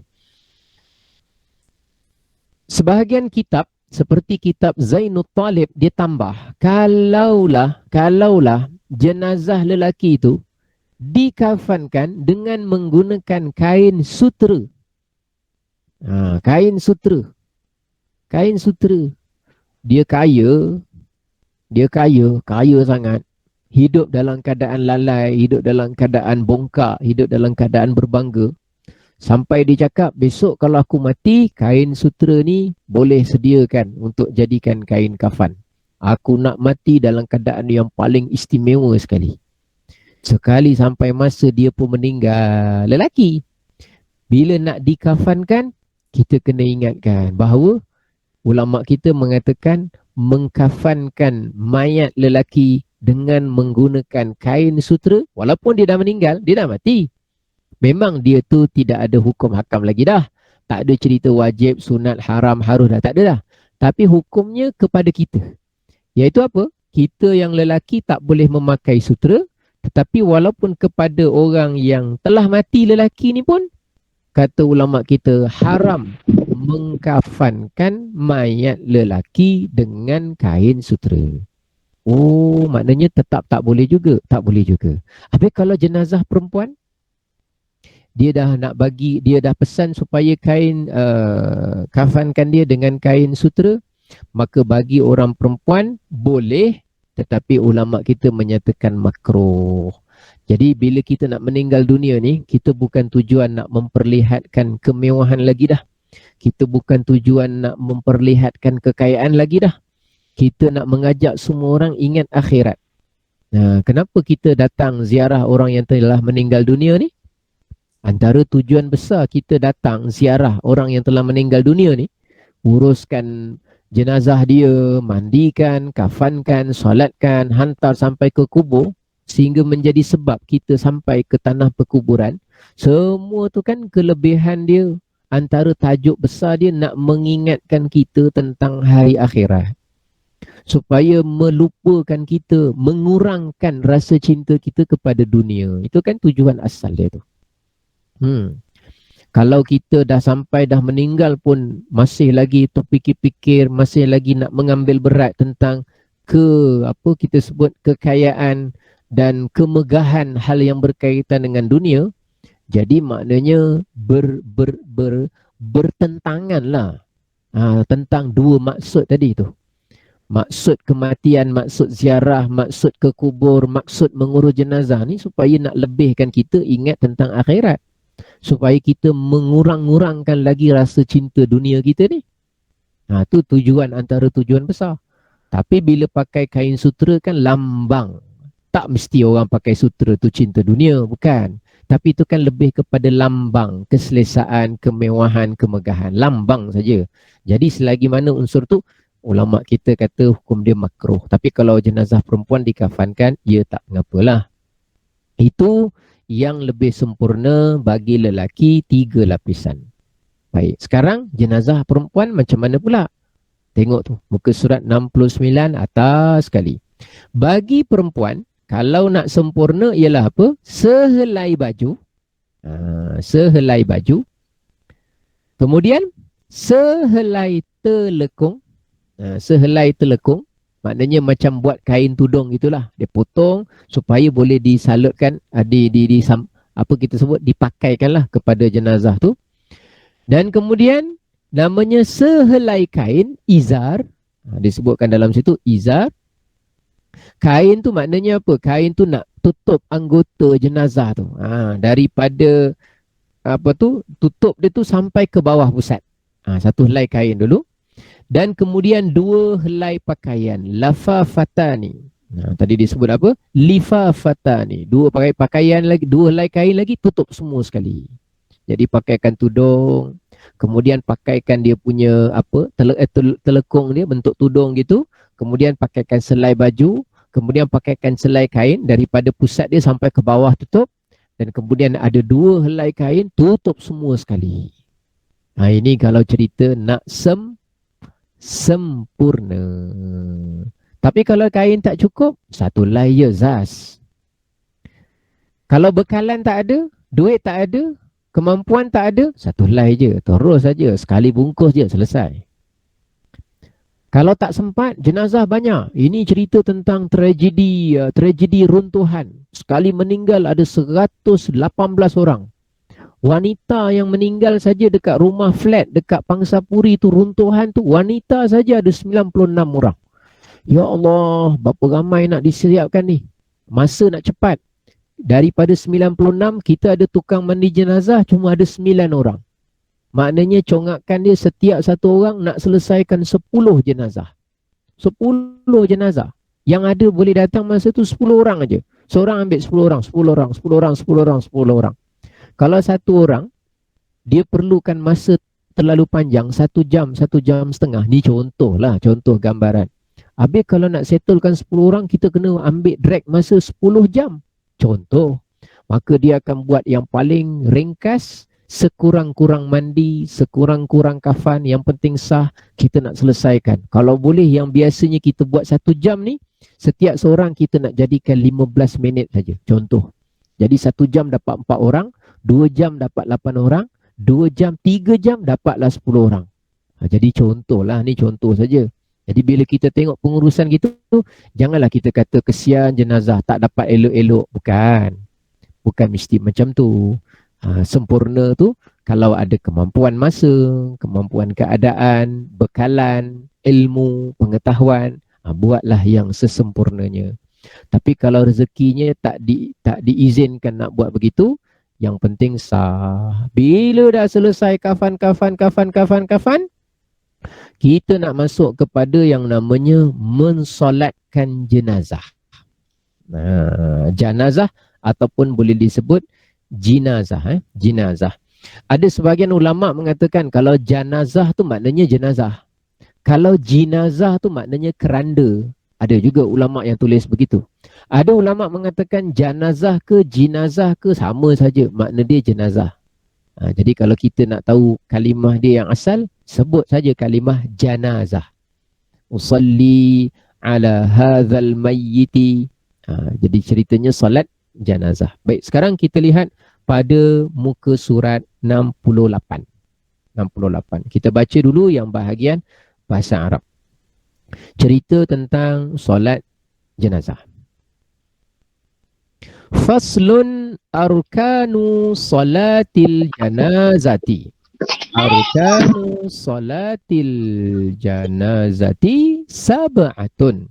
Sebahagian kitab seperti kitab Zainul Talib dia tambah, kalaulah jenazah lelaki itu dikafankan dengan menggunakan kain sutera. Kain sutera. Dia kaya sangat. Hidup dalam keadaan lalai, hidup dalam keadaan bongkak, hidup dalam keadaan berbangga. Sampai dia cakap, besok kalau aku mati, kain sutera ni boleh sediakan untuk jadikan kain kafan. Aku nak mati dalam keadaan yang paling istimewa sekali. Sekali sampai masa dia pun meninggal, lelaki. Bila nak dikafankan, kita kena ingatkan bahawa ulama kita mengatakan mengkafankan mayat lelaki dengan menggunakan kain sutera, walaupun dia dah meninggal, dia dah mati. Memang dia tu tidak ada hukum hakam lagi dah. Tak ada cerita wajib, sunat, haram, harus dah. Tak ada dah. Tapi hukumnya kepada kita. Iaitu apa? Kita yang lelaki tak boleh memakai sutera. Tetapi walaupun kepada orang yang telah mati lelaki ni pun, kata ulama kita haram mengkafankan mayat lelaki dengan kain sutera. Oh, maknanya tetap tak boleh juga. Tak boleh juga. Habis kalau jenazah perempuan, dia dah nak bagi, dia dah pesan supaya kain kafankan dia dengan kain sutera, maka bagi orang perempuan boleh, tetapi ulama kita menyatakan makruh. Jadi bila kita nak meninggal dunia ni, kita bukan tujuan nak memperlihatkan kemewahan lagi dah. Kita bukan tujuan nak memperlihatkan kekayaan lagi dah. Kita nak mengajak semua orang ingat akhirat. Nah, kenapa kita datang ziarah orang yang telah meninggal dunia ni? Antara tujuan besar kita datang ziarah orang yang telah meninggal dunia ni, uruskan jenazah dia, mandikan, kafankan, solatkan, hantar sampai ke kubur, sehingga menjadi sebab kita sampai ke tanah perkuburan. Semua tu kan kelebihan dia. Antara tajuk besar dia nak mengingatkan kita tentang hari akhirat, supaya melupakan kita, mengurangkan rasa cinta kita kepada dunia. Itu kan tujuan asal dia tu. Kalau kita dah sampai dah meninggal pun masih lagi terfikir-fikir, masih lagi nak mengambil berat tentang kita sebut kekayaan dan kemegahan hal yang berkaitan dengan dunia, jadi maknanya bertentangan lah tentang dua maksud tadi tu. Maksud kematian, maksud ziarah, maksud ke kubur, maksud mengurus jenazah ni supaya nak lebihkan kita ingat tentang akhirat, supaya kita mengurang-urangkan lagi rasa cinta dunia kita ni. Tu tujuan, antara tujuan besar. Tapi bila pakai kain sutera kan lambang. Tak mesti orang pakai sutera tu cinta dunia, bukan. Tapi itu kan lebih kepada lambang keselesaan, kemewahan, kemegahan. Lambang saja. Jadi selagi mana unsur tu, ulama kita kata hukum dia makruh. Tapi kalau jenazah perempuan dikafankan, ya tak mengapalah. Itu yang lebih sempurna bagi lelaki 3 lapisan. Baik, sekarang jenazah perempuan macam mana pula? Tengok tu, muka surat 69 atas sekali. Bagi perempuan, kalau nak sempurna ialah apa? Sehelai baju. Sehelai baju. Kemudian, sehelai telekung. Sehelai telekung. Maknanya macam buat kain tudung gitulah. Dia potong supaya boleh disalutkan, kita sebut, dipakaikanlah kepada jenazah tu. Dan kemudian namanya sehelai kain, izar. Disebutkan dalam situ izar. Kain tu maknanya apa? Kain tu nak tutup anggota jenazah tu. Daripada tutup dia tu sampai ke bawah pusat. Satu helai kain dulu. Dan kemudian 2 helai pakaian, lafafatani. Tadi disebut apa? Lifafatani. 2 pakaian lagi, 2 helai kain lagi, tutup semua sekali. Jadi pakaikan tudung, kemudian pakaikan dia punya telekung dia bentuk tudung gitu, kemudian pakaikan selai baju, kemudian pakaikan selai kain daripada pusat dia sampai ke bawah tutup, dan kemudian ada 2 helai kain tutup semua sekali. Ini kalau cerita nak sempurna. Tapi kalau kain tak cukup, 1 layer zas. Kalau bekalan tak ada, duit tak ada, kemampuan tak ada, 1 helai je, terus saja, sekali bungkus je, selesai. Kalau tak sempat, jenazah banyak. Ini cerita tentang tragedi runtuhan. Sekali meninggal ada 118 orang. Wanita yang meninggal saja dekat rumah flat dekat Pangsapuri tu, runtuhan tu, wanita saja ada 96 orang. Ya Allah, berapa ramai nak disiapkan ni. Masa nak cepat. daripada 96 kita ada tukang mandi jenazah cuma ada 9 orang. Maknanya congakkan dia setiap satu orang nak selesaikan 10 jenazah. 10 jenazah. Yang ada boleh datang masa tu 10 orang aja. Seorang ambil 10 orang, 10 orang, 10 orang, 10 orang, 10 orang. Kalau satu orang, dia perlukan masa terlalu panjang, 1 jam, 1 jam setengah. Ni contoh lah, contoh gambaran. Habis kalau nak settlekan 10 orang, kita kena ambil drag masa 10 jam. Contoh. Maka dia akan buat yang paling ringkas, sekurang-kurang mandi, sekurang-kurang kafan, yang penting sah, kita nak selesaikan. Kalau boleh yang biasanya kita buat 1 jam ni, setiap seorang kita nak jadikan 15 minit saja. Contoh. Jadi 1 jam dapat 4 orang, 2 jam dapat 8 orang, 2 jam, 3 jam dapatlah 10 orang. Jadi contoh lah, ni contoh saja. Jadi bila kita tengok pengurusan kita tu, janganlah kita kata kesian jenazah tak dapat elok-elok. Bukan. Bukan mesti macam tu. Sempurna tu kalau ada kemampuan masa, kemampuan keadaan, bekalan, ilmu, pengetahuan, buatlah yang sesempurnanya. Tapi kalau rezekinya tak diizinkan nak buat begitu, yang penting sah. Bila dah selesai kafan, kita nak masuk kepada yang namanya mensolatkan jenazah. Jenazah ataupun boleh disebut jenazah. Jenazah. Ada sebahagian ulama mengatakan kalau jenazah tu maknanya jenazah. Kalau jenazah tu maknanya keranda. Ada juga ulama yang tulis begitu. Ada ulama mengatakan jenazah ke jenazah ke sama saja, makna dia jenazah. Jadi kalau kita nak tahu kalimah dia yang asal, sebut saja kalimah jenazah. Usalli ala hadzal mayyiti. Jadi ceritanya solat jenazah. Baik, sekarang kita lihat pada muka surat 68. Kita baca dulu yang bahagian bahasa Arab. Cerita tentang solat jenazah. Faslun arkanu salatil janazati. Arkanu salatil janazati sab'atun.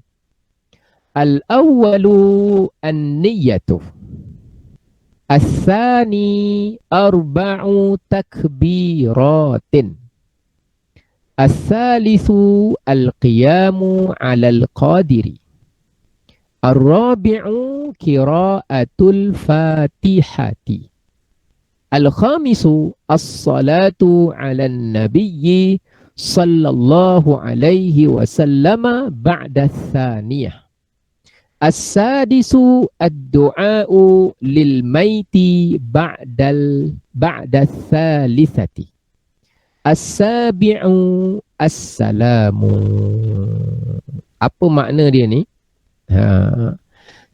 Al-awwalu an-niyyatu. Al-thani arba'u takbiratin. Al-thalithu al-qiyamu ala al-qadiri. Al-rabi'u qira'atul fatihati. Al-khamisu as-salatu ala al-nabiyyi sallallahu alaihi wasallam ba'da al-thaniyah. As-sadisu ad-du'a'u lil-mayti ba'da al-thalithati. As-sabi'u as-salamu. Apa makna dia ni?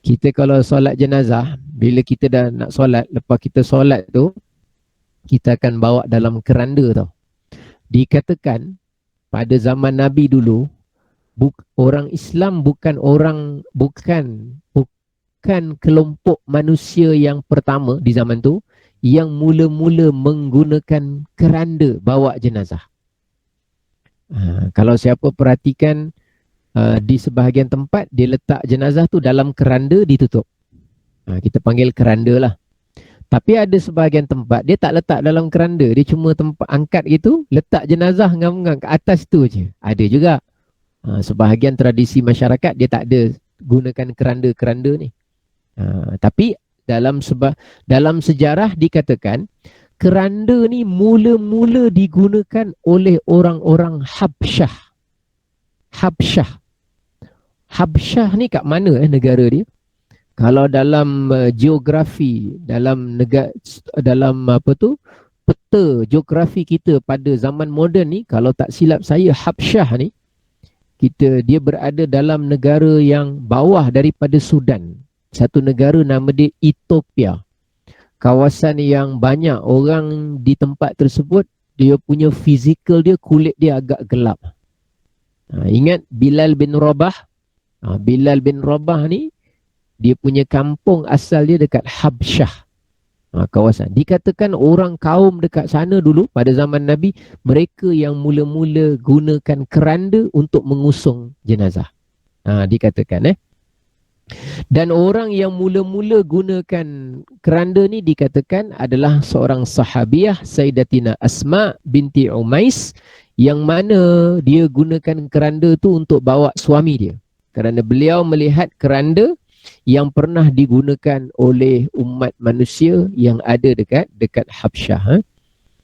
Kita kalau solat jenazah, bila kita dah nak solat, lepas kita solat tu, kita akan bawa dalam keranda tau. Dikatakan pada zaman Nabi dulu, orang Islam bukan kelompok manusia yang pertama di zaman tu yang mula-mula menggunakan keranda bawa jenazah. Kalau siapa perhatikan di sebahagian tempat, dia letak jenazah tu dalam keranda ditutup. Kita panggil keranda lah. Tapi ada sebahagian tempat, dia tak letak dalam keranda. Dia cuma tempat angkat gitu, letak jenazah ngam-ngam ke atas tu je. Ada juga. Sebahagian tradisi masyarakat, dia tak ada gunakan keranda-keranda ni. Tapi dalam sejarah dikatakan, keranda ni mula-mula digunakan oleh orang-orang Habsyah. Habsyah ni kat mana negara dia? Kalau dalam geografi, dalam peta geografi kita pada zaman moden ni, kalau tak silap saya, Habsyah ni dia berada dalam negara yang bawah daripada Sudan. Satu negara nama dia Ethiopia. Kawasan yang banyak orang di tempat tersebut, dia punya fizikal dia, kulit dia agak gelap. Ingat Bilal bin Rabah? Bilal bin Rabah ni, dia punya kampung asal dia dekat Habsyah. Kawasan. Dikatakan orang kaum dekat sana dulu pada zaman Nabi, mereka yang mula-mula gunakan keranda untuk mengusung jenazah. Dikatakan Dan orang yang mula-mula gunakan keranda ni dikatakan adalah seorang sahabiah Sayyidatina Asma binti Umais, yang mana dia gunakan keranda tu untuk bawa suami dia. Kerana beliau melihat keranda yang pernah digunakan oleh umat manusia yang ada dekat Habsyah.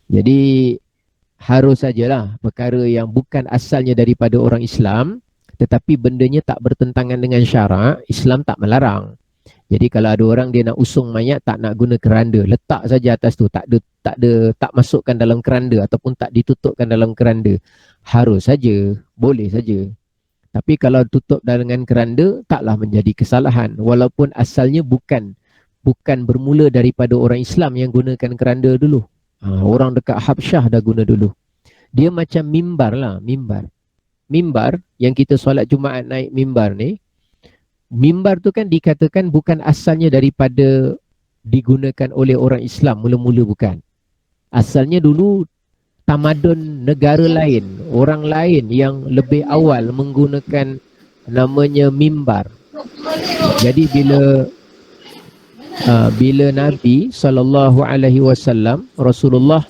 Jadi harus sajalah perkara yang bukan asalnya daripada orang Islam, tetapi bendanya tak bertentangan dengan syarak, Islam tak melarang. Jadi kalau ada orang dia nak usung mayat, tak nak guna keranda, letak saja atas tu, tak masukkan dalam keranda ataupun tak ditutupkan dalam keranda, harus saja, boleh saja. Tapi kalau tutup dengan keranda, taklah menjadi kesalahan, walaupun asalnya bukan bermula daripada orang Islam yang gunakan keranda dulu. Orang dekat Habsyah dah guna dulu. Dia macam mimbar lah, mimbar yang kita solat Jumaat naik mimbar ni, mimbar tu kan dikatakan bukan asalnya daripada digunakan oleh orang Islam mula-mula, bukan. Asalnya dulu tamadun negara lain, orang lain yang lebih awal menggunakan namanya mimbar. Jadi bila Nabi SAW, Rasulullah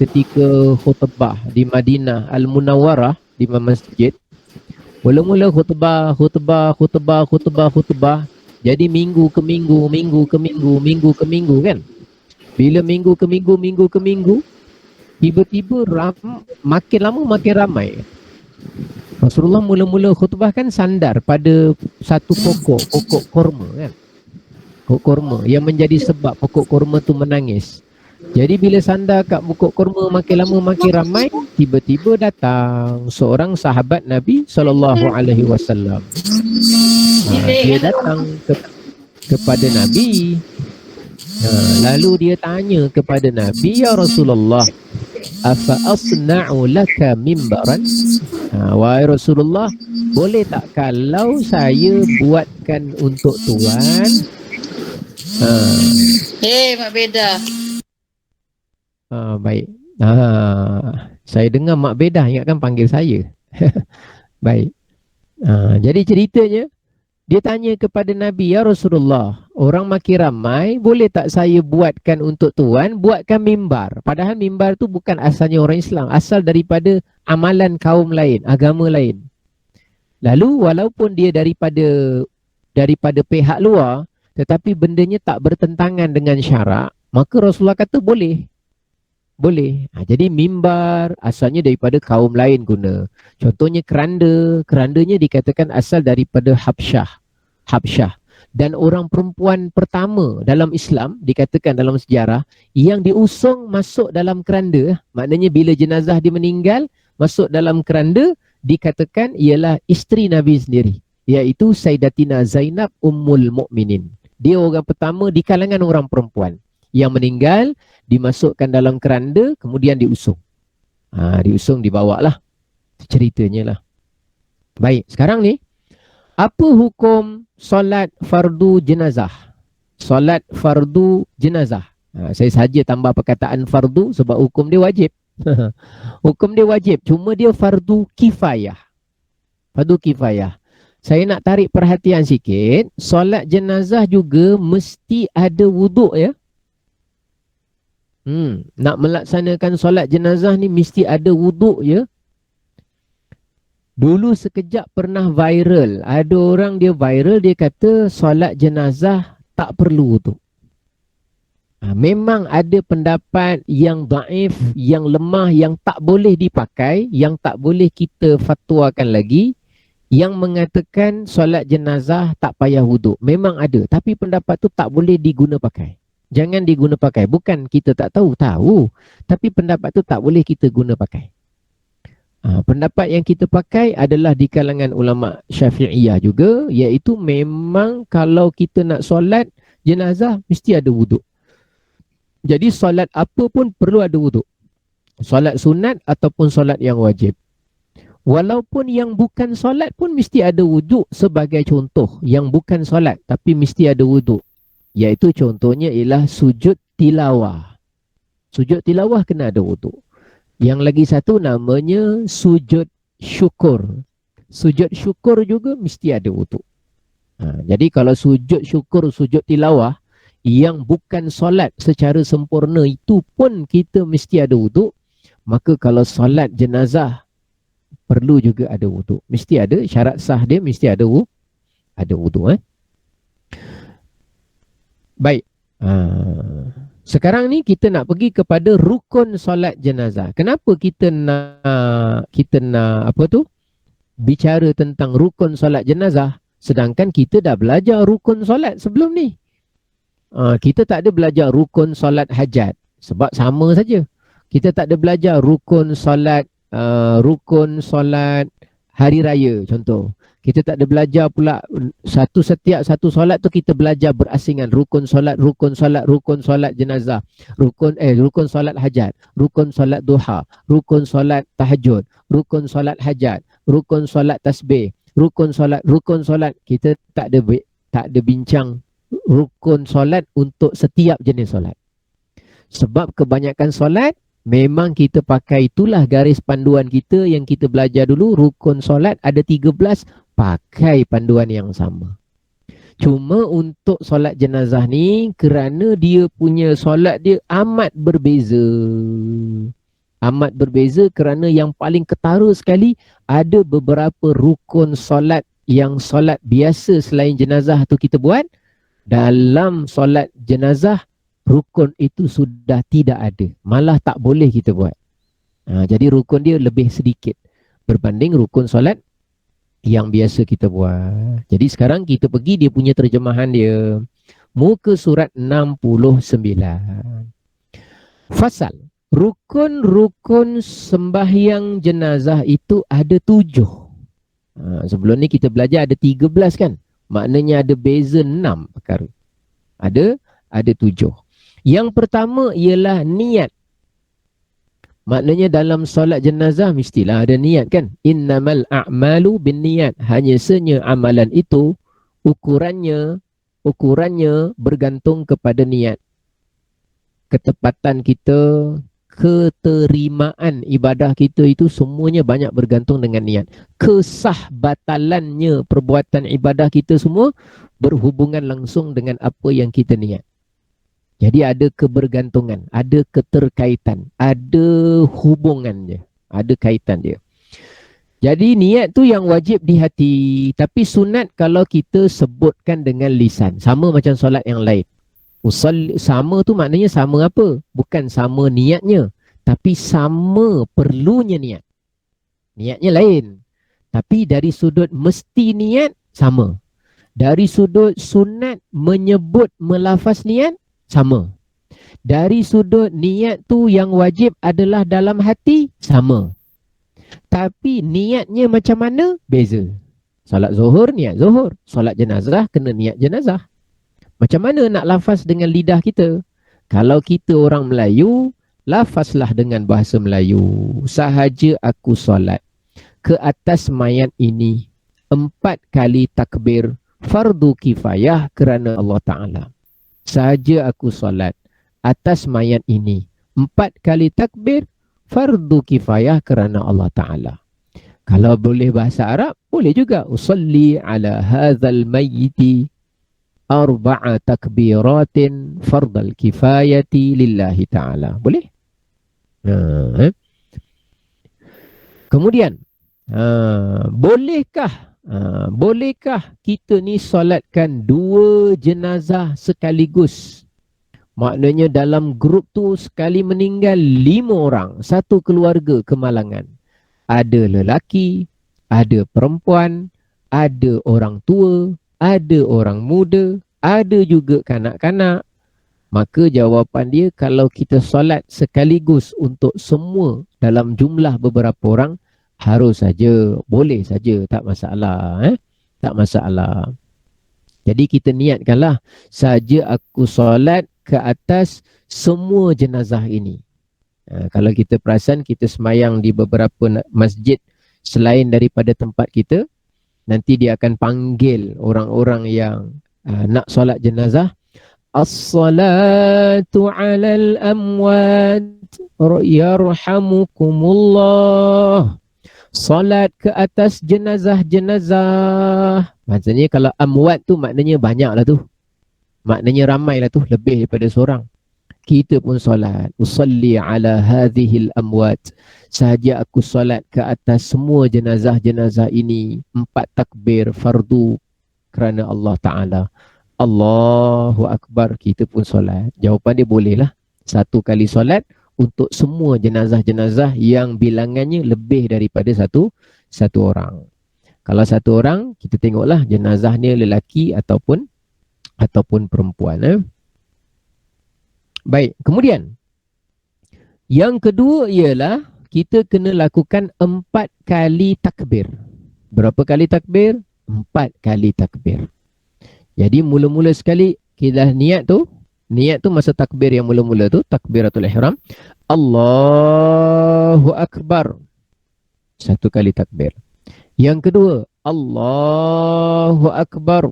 ketika khutbah di Madinah Al-Munawwarah, di masjid, mula-mula khutbah. Jadi minggu ke minggu kan. Bila minggu ke minggu, tiba-tiba makin lama makin ramai. Rasulullah mula-mula khutbah kan sandar pada satu pokok korma kan. Pokok korma yang menjadi sebab pokok korma tu menangis. Jadi bila sandar kat pokok korma makin lama makin ramai, tiba-tiba datang seorang sahabat Nabi SAW. Dia datang kepada Nabi. Lalu dia tanya kepada Nabi, ya Rasulullah, afa asna'u laka mimbaran? Wahai Rasulullah, boleh tak kalau saya buatkan untuk tuan? Mak Beda. Baik. Saya dengar Mak Bedah ingatkan panggil saya. Baik. Jadi ceritanya, dia tanya kepada Nabi, ya Rasulullah, orang makin ramai, boleh tak saya buatkan untuk tuan, buatkan mimbar? Padahal mimbar tu bukan asalnya orang Islam, asal daripada amalan kaum lain, agama lain. Lalu walaupun dia daripada pihak luar, tetapi bendanya tak bertentangan dengan syarak, maka Rasulullah kata boleh. Jadi mimbar asalnya daripada kaum lain guna. Contohnya kerandanya dikatakan asal daripada Habsyah. Dan orang perempuan pertama dalam Islam, dikatakan dalam sejarah, yang diusung masuk dalam keranda, maknanya bila jenazah dia meninggal, masuk dalam keranda, dikatakan ialah isteri Nabi sendiri, iaitu Sayyidatina Zainab Ummul Mukminin. Dia orang pertama di kalangan orang perempuan yang meninggal, dimasukkan dalam keranda, kemudian diusung. Diusung, dibawa lah. Ceritanya lah. Baik, sekarang ni, apa hukum solat fardu jenazah? Solat fardu jenazah. Saya sahaja tambah perkataan fardu sebab hukum dia wajib. Hukum dia wajib, cuma dia fardu kifayah. Fardu kifayah. Saya nak tarik perhatian sikit, solat jenazah juga mesti ada wuduk ya. Nak melaksanakan solat jenazah ni mesti ada wuduk ya. Dulu sekejap pernah viral, ada orang dia viral, dia kata solat jenazah tak perlu wuduk. Memang ada pendapat yang daif, yang lemah, yang tak boleh dipakai, yang tak boleh kita fatwakan lagi, yang mengatakan solat jenazah tak payah wuduk. Memang ada, tapi pendapat tu tak boleh diguna pakai. Jangan diguna pakai. Bukan kita tak tahu. Tapi pendapat tu tak boleh kita guna pakai. Pendapat yang kita pakai adalah di kalangan ulama Syafi'iyah juga, iaitu memang kalau kita nak solat jenazah mesti ada wuduk. Jadi solat apa pun perlu ada wuduk. Solat sunat ataupun solat yang wajib. Walaupun yang bukan solat pun mesti ada wuduk. Sebagai contoh, yang bukan solat tapi mesti ada wuduk, iaitu contohnya ialah sujud tilawah. Sujud tilawah kena ada wuduk. Yang lagi satu namanya sujud syukur. Sujud syukur juga mesti ada wuduk. Jadi kalau sujud syukur, sujud tilawah yang bukan solat secara sempurna itu pun kita mesti ada wuduk, maka kalau solat jenazah perlu juga ada wuduk. Mesti ada, syarat sah dia mesti ada wuduk. Baik. Sekarang ni kita nak pergi kepada rukun solat jenazah. Kenapa kita nak bicara tentang rukun solat jenazah sedangkan kita dah belajar rukun solat sebelum ni? Kita tak ada belajar rukun solat hajat sebab sama saja. Kita tak ada belajar rukun solat hari raya contoh. Kita tak ada belajar pula setiap satu solat tu kita belajar berasingan rukun solat jenazah, rukun solat hajat, rukun solat duha, rukun solat tahajud, rukun solat hajat, rukun solat tasbih, rukun solat. Kita tak ada bincang rukun solat untuk setiap jenis solat. Sebab kebanyakan solat memang kita pakai itulah garis panduan kita yang kita belajar dulu. Rukun solat ada 13, pakai panduan yang sama. Cuma untuk solat jenazah ni, kerana dia punya solat dia amat berbeza. Amat berbeza kerana yang paling ketara sekali ada beberapa rukun solat yang solat biasa selain jenazah tu kita buat. Dalam solat jenazah, rukun itu sudah tidak ada. Malah tak boleh kita buat. Jadi rukun dia lebih sedikit berbanding rukun solat yang biasa kita buat. Jadi sekarang kita pergi dia punya terjemahan dia. Muka surat 69. Fasal. Rukun-rukun sembahyang jenazah itu ada 7. Sebelum ni kita belajar ada 13 kan? Maknanya ada beza 6 perkara. Ada 7. Yang pertama ialah niat. Maknanya dalam solat jenazah mestilah ada niat kan? Innamal a'malu bin niat. Hanya sahaja amalan itu ukurannya bergantung kepada niat. Ketepatan kita, keterimaan ibadah kita itu semuanya banyak bergantung dengan niat. Kesahbatalannya perbuatan ibadah kita semua berhubungan langsung dengan apa yang kita niat. Jadi ada kebergantungan, ada keterkaitan, ada hubungannya, ada kaitan dia. Jadi niat tu yang wajib di hati. Tapi sunat kalau kita sebutkan dengan lisan. Sama macam solat yang lain. Sama tu maknanya sama apa? Bukan sama niatnya. Tapi sama perlunya niat. Niatnya lain. Tapi dari sudut mesti niat, sama. Dari sudut sunat menyebut melafaz niat, sama. Dari sudut niat tu yang wajib adalah dalam hati, sama. Tapi niatnya macam mana? Beza. Solat zuhur, niat zuhur. Solat jenazah, kena niat jenazah. Macam mana nak lafaz dengan lidah kita? Kalau kita orang Melayu, lafazlah dengan bahasa Melayu. Sahaja aku solat ke atas mayat ini 4 kali takbir fardu kifayah kerana Allah Ta'ala. Sahaja aku solat atas mayat ini 4 kali takbir fardu kifayah kerana Allah Ta'ala. Kalau boleh bahasa Arab, boleh juga. Usalli ala hadzal mayyiti 4 takbiratin fardal kifayati lillahi ta'ala. Boleh? Kemudian, bolehkah kita ni solatkan 2 jenazah sekaligus? Maknanya dalam grup tu sekali meninggal 5 orang, satu keluarga kemalangan. Ada lelaki, ada perempuan, ada orang tua, ada orang muda, ada juga kanak-kanak. Maka jawapan dia, kalau kita solat sekaligus untuk semua dalam jumlah beberapa orang, harus saja, boleh saja, tak masalah. Tak masalah. Jadi kita niatkanlah, saja aku solat ke atas semua jenazah ini. Kalau kita perasan, kita semayang di beberapa masjid selain daripada tempat kita, nanti dia akan panggil orang-orang yang nak solat jenazah. As-salatu alal amwat yarhamukumullah. Solat ke atas jenazah-jenazah. Maksudnya kalau amwat tu maknanya banyak lah tu. Maknanya ramai lah tu, lebih daripada seorang. Kita pun solat. Usalli ala hadhil amwat. Sahaja aku solat ke atas semua jenazah-jenazah ini. 4 takbir fardu kerana Allah Ta'ala. Allahu Akbar. Kita pun solat. Jawapan dia boleh lah. 1 kali solat untuk semua jenazah-jenazah yang bilangannya lebih daripada satu orang. Kalau 1 orang, kita tengoklah jenazahnya lelaki ataupun perempuan. Baik, kemudian yang kedua ialah kita kena lakukan 4 kali takbir. Berapa kali takbir? 4 kali takbir. Jadi mula-mula sekali kita niat tu masa takbir yang mula-mula tu, takbiratul ihram. Allahu Akbar. 1 kali takbir. Yang kedua, Allahu Akbar.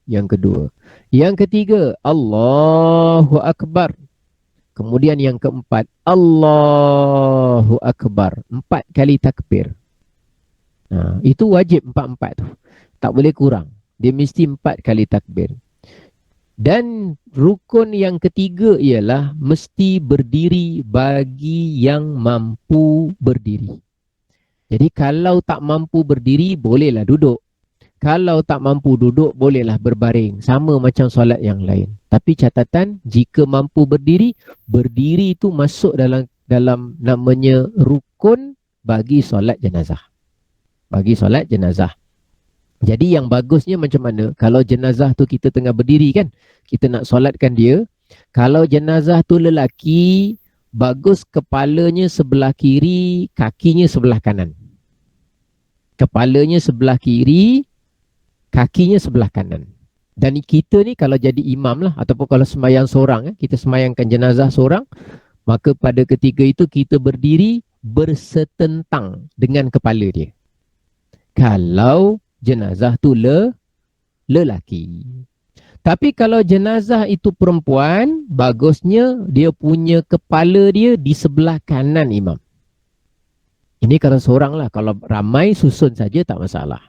Yang kedua. Yang ketiga, Allahu Akbar. Kemudian yang keempat, Allahu Akbar. 4 kali takbir. Itu wajib 4-4 tu. Tak boleh kurang. Dia mesti 4 kali takbir. Dan rukun yang ketiga ialah mesti berdiri bagi yang mampu berdiri. Jadi kalau tak mampu berdiri, bolehlah duduk. Kalau tak mampu duduk, bolehlah berbaring. Sama macam solat yang lain. Tapi catatan, jika mampu berdiri, berdiri itu masuk dalam namanya rukun bagi solat jenazah. Bagi solat jenazah. Jadi yang bagusnya macam mana? Kalau jenazah tu kita tengah berdiri kan, kita nak solatkan dia. Kalau jenazah tu lelaki, bagus kepalanya sebelah kiri, kakinya sebelah kanan. Kepalanya sebelah kiri, kakinya sebelah kanan. Dan kita ni kalau jadi imam lah, ataupun kalau sembahyang seorang, kita sembahyangkan jenazah seorang, maka pada ketika itu kita berdiri bersetentang dengan kepala dia. Kalau jenazah tu lelaki. Tapi kalau jenazah itu perempuan, bagusnya dia punya kepala dia di sebelah kanan imam. Ini kalau seorang lah. Kalau ramai susun saja tak masalah.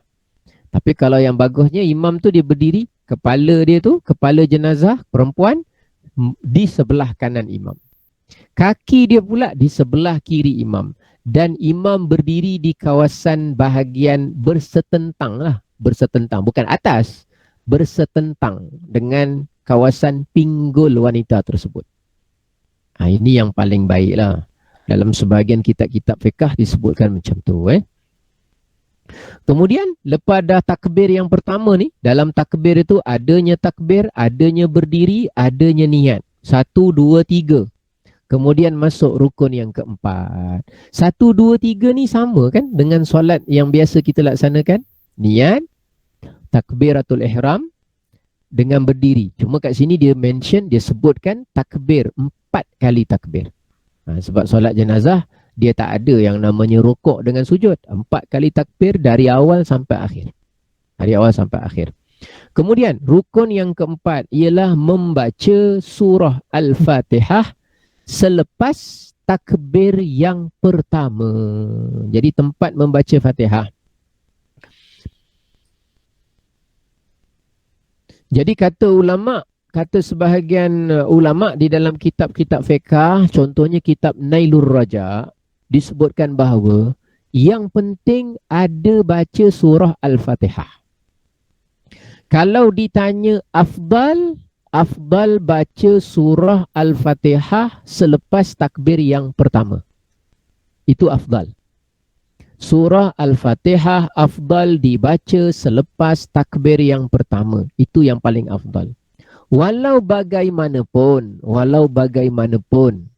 Tapi kalau yang bagusnya imam tu dia berdiri, kepala dia tu, kepala jenazah perempuan di sebelah kanan imam. Kaki dia pula di sebelah kiri imam. Dan imam berdiri di kawasan bahagian bersetentang lah. Bersetentang, bukan atas. Bersetentang dengan kawasan pinggul wanita tersebut. Ini yang paling baik lah. Dalam sebahagian kitab-kitab fiqh disebutkan macam tu. Kemudian lepas dah takbir yang pertama ni, dalam takbir itu adanya takbir, adanya berdiri, adanya niat. 1, 2, 3. Kemudian masuk rukun yang keempat. 1, 2, 3 ni sama kan dengan solat yang biasa kita laksanakan. Niat, takbiratul ihram dengan berdiri. Cuma kat sini dia mention, dia sebutkan takbir, 4 kali takbir. Sebab solat jenazah, dia tak ada yang namanya rukuk dengan sujud. 4 kali takbir dari awal sampai akhir. Dari awal sampai akhir. Kemudian rukun yang keempat ialah membaca surah Al-Fatihah selepas takbir yang pertama. Jadi tempat membaca Fatihah. Jadi kata sebahagian ulama di dalam kitab-kitab fiqh, contohnya kitab Nailur Raja, disebutkan bahawa yang penting ada baca surah Al-Fatihah. Kalau ditanya afdal baca surah Al-Fatihah selepas takbir yang pertama. Itu afdal. Surah Al-Fatihah afdal dibaca selepas takbir yang pertama. Itu yang paling afdal. Walau bagaimanapun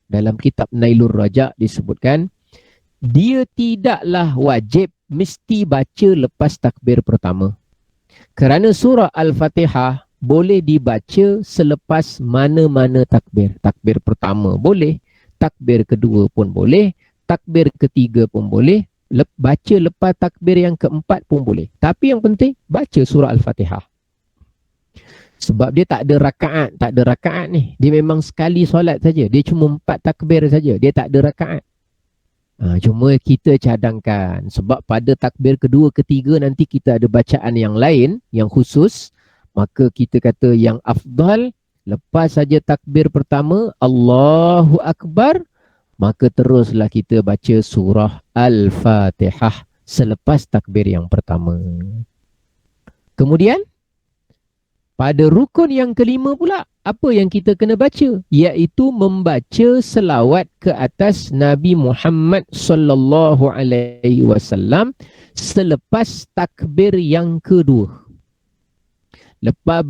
dalam kitab Nailur Raja disebutkan, dia tidaklah wajib mesti baca lepas takbir pertama. Kerana surah Al-Fatihah boleh dibaca selepas mana-mana takbir. Takbir pertama boleh, takbir kedua pun boleh, takbir ketiga pun boleh, baca lepas takbir yang keempat pun boleh. Tapi yang penting baca surah Al-Fatihah. Sebab dia tak ada rakaat ni. Dia memang sekali solat saja. Dia cuma 4 takbir saja. Dia tak ada rakaat. Cuma kita cadangkan sebab pada takbir kedua, ketiga nanti kita ada bacaan yang lain, yang khusus. Maka kita kata yang afdal, lepas saja takbir pertama, Allahu Akbar, maka teruslah kita baca surah Al-Fatihah selepas takbir yang pertama. Kemudian, pada rukun yang kelima pula, apa yang kita kena baca? Iaitu membaca selawat ke atas Nabi Muhammad sallallahu alaihi wasallam selepas takbir yang kedua. Lepas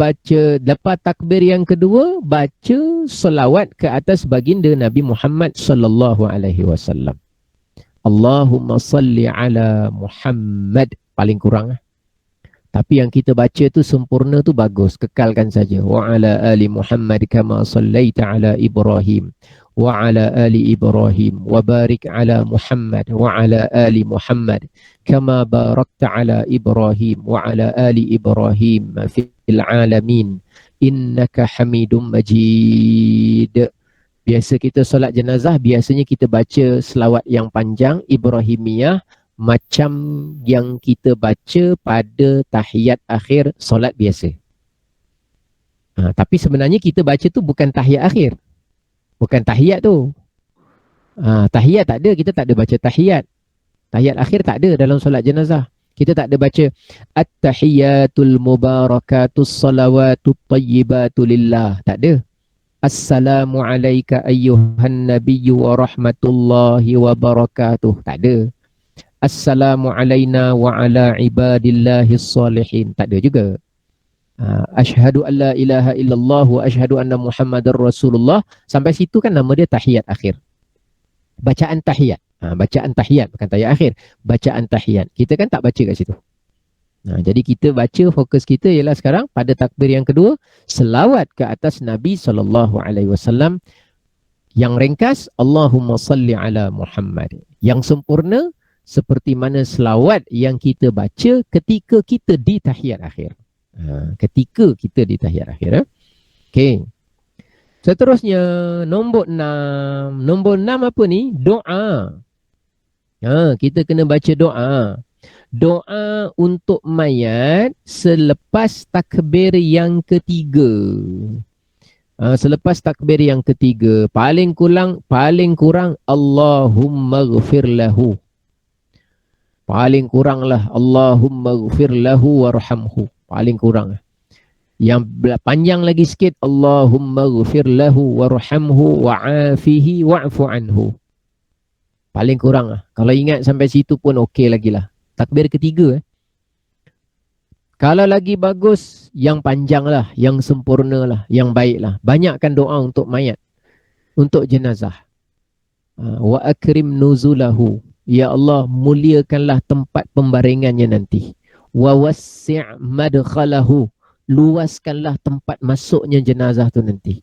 takbir yang kedua, baca selawat ke atas baginda Nabi Muhammad sallallahu alaihi wasallam. Allahumma salli ala Muhammad, paling kurang. Tapi yang kita baca tu sempurna tu bagus, kekalkan saja. Wa ala ali Muhammad kama sallaita ala Ibrahim wa ala ali Ibrahim wa barik ala Muhammad wa ala ali Muhammad kama barakta ala Ibrahim wa ala ali Ibrahim fil alamin innaka Hamidum Majid. Biasa kita solat jenazah, biasanya kita baca selawat yang panjang Ibrahimiyah macam yang kita baca pada tahiyat akhir solat biasa. Tapi sebenarnya kita baca tu bukan tahiyat akhir. Bukan tahiyat tu. Tahiyat tak ada, kita tak ada baca tahiyat. Tahiyat akhir tak ada dalam solat jenazah. Kita tak ada baca at-tahiyatul mubarakatus salawatut tayyibatu lillah. Tak ada. Assalamu alayka ayyuhan nabiyyu wa rahmatullahi wa barakatuh. Tak ada. Assalamu alayna wa ala ibadillahis salihin. Tak ada juga. Asyhadu an la ilaha illallah wa asyhadu anna Muhammadar Rasulullah. Sampai situ kan nama dia tahiyat akhir. Bacaan tahiyat. Bacaan tahiyat, bukan tahiyat akhir. Bacaan tahiyat. Kita kan tak baca kat situ. Jadi kita baca, fokus kita ialah sekarang pada takbir yang kedua, selawat ke atas Nabi SAW. Yang ringkas, Allahumma salli ala Muhammad. Yang sempurna, seperti mana selawat yang kita baca ketika kita di tahiyat akhir. Ketika kita di tahiyat akhir. Okey. Seterusnya, nombor 6. Nombor 6 apa ni? Doa. Kita kena baca doa. Doa untuk mayat selepas takbir yang ketiga. Selepas takbir yang ketiga, paling kurang Allahumma ghfir lahu. Paling kuranglah Allahumma ghfir lahu warhamhu. Paling kurang. Yang panjang lagi sikit, Allahumma ghfir lahu warhamhu wa'afihi wa'fu anhu. Paling kurang. Kalau ingat sampai situ pun okey lagi lah. Takbir ketiga. Kalau lagi bagus, yang panjang lah, yang sempurna lah, yang baik lah. Banyakkan doa untuk mayat, untuk jenazah. Wa akrim nuzulahu. Ya Allah, muliakanlah tempat pembaringannya nanti. Wa wassi' madkhalahu. Luaskanlah tempat masuknya jenazah tu nanti.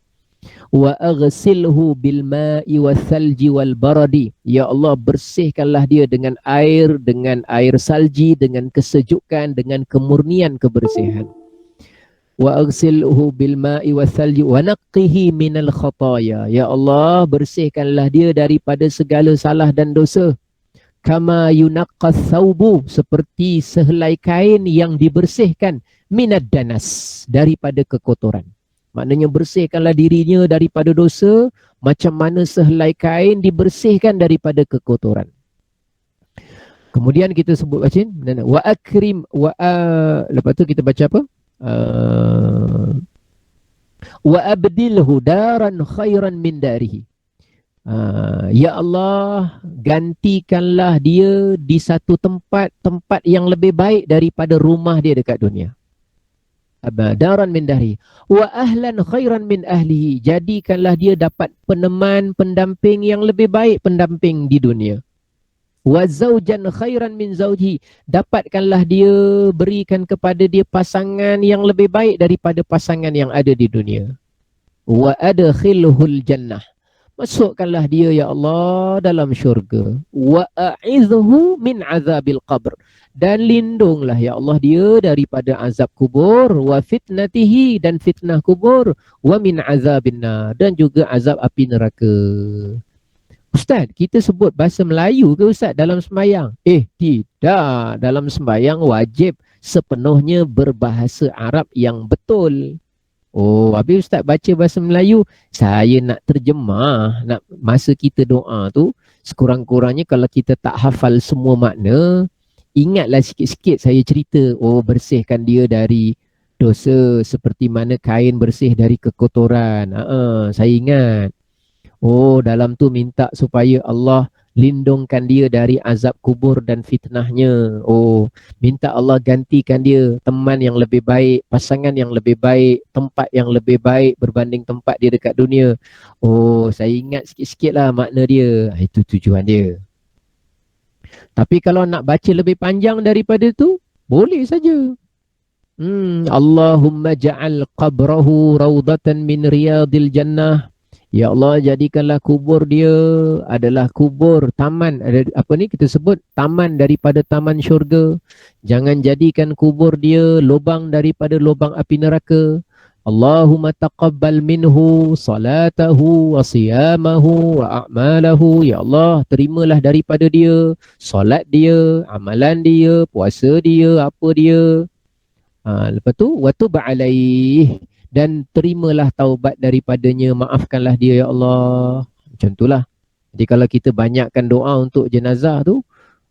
Wa aghsilhu bil ma'i wal thalji wal baradi. Ya Allah, bersihkanlah dia dengan air salji, dengan kesejukan, dengan kemurnian kebersihan. Wa aghsilhu bil ma'i wal thalji wa naqqihi minal khataya. Ya Allah, bersihkanlah dia daripada segala salah dan dosa. Kama yunaqqas thawbu, seperti sehelai kain yang dibersihkan, minad danas, daripada kekotoran. Maknanya bersihkanlah dirinya daripada dosa, macam mana sehelai kain dibersihkan daripada kekotoran. Kemudian kita sebut baca wa akrim lepas tu kita baca apa? Wa abdilhu daran khairan min darihi. Ya Allah, gantikanlah dia di satu tempat yang lebih baik daripada rumah dia dekat dunia. Daran min darihi. Wa ahlan khairan min ahlihi. Jadikanlah dia dapat peneman, pendamping yang lebih baik pendamping di dunia. Wa zawjan khairan min zawjihi. Dapatkanlah dia, berikan kepada dia pasangan yang lebih baik daripada pasangan yang ada di dunia. Wa adkhilhul jannah. Masukkanlah dia ya Allah dalam syurga. Wa a'idhhu min azabil qabr. Dan lindunglah ya Allah dia daripada azab kubur. Wa fitnatihi, dan fitnah kubur. Wa min azabin nar, dan juga azab api neraka. Ustaz, kita sebut bahasa Melayu ke Ustaz dalam sembahyang? Tidak. Dalam sembahyang wajib sepenuhnya berbahasa Arab yang betul. Oh, habis Ustaz baca bahasa Melayu, saya nak terjemah, nak masa kita doa tu, sekurang-kurangnya kalau kita tak hafal semua makna, ingatlah sikit-sikit saya cerita, oh bersihkan dia dari dosa seperti mana kain bersih dari kekotoran. Saya ingat. Oh, dalam tu minta supaya Allah lindungkan dia dari azab kubur dan fitnahnya. Oh, minta Allah gantikan dia teman yang lebih baik, pasangan yang lebih baik, tempat yang lebih baik berbanding tempat dia dekat dunia. Oh, saya ingat sikit-sikit lah makna dia. Itu tujuan dia. Tapi kalau nak baca lebih panjang daripada tu, boleh saja. Allahumma ja'al qabrahu rawdatan min riyadil jannah. Ya Allah, jadikanlah kubur dia adalah kubur taman, apa ni kita sebut taman daripada taman syurga. Jangan jadikan kubur dia lubang daripada lubang api neraka. Allahumma taqabbal minhu salatahu wa siyamahu wa a'malahu. Ya Allah, terimalah daripada dia solat dia, amalan dia, puasa dia, apa dia. Lepas tu wa tub alaih, dan terimalah taubat daripadanya, maafkanlah dia ya Allah. Macam itulah. Jadi kalau kita banyakkan doa untuk jenazah tu,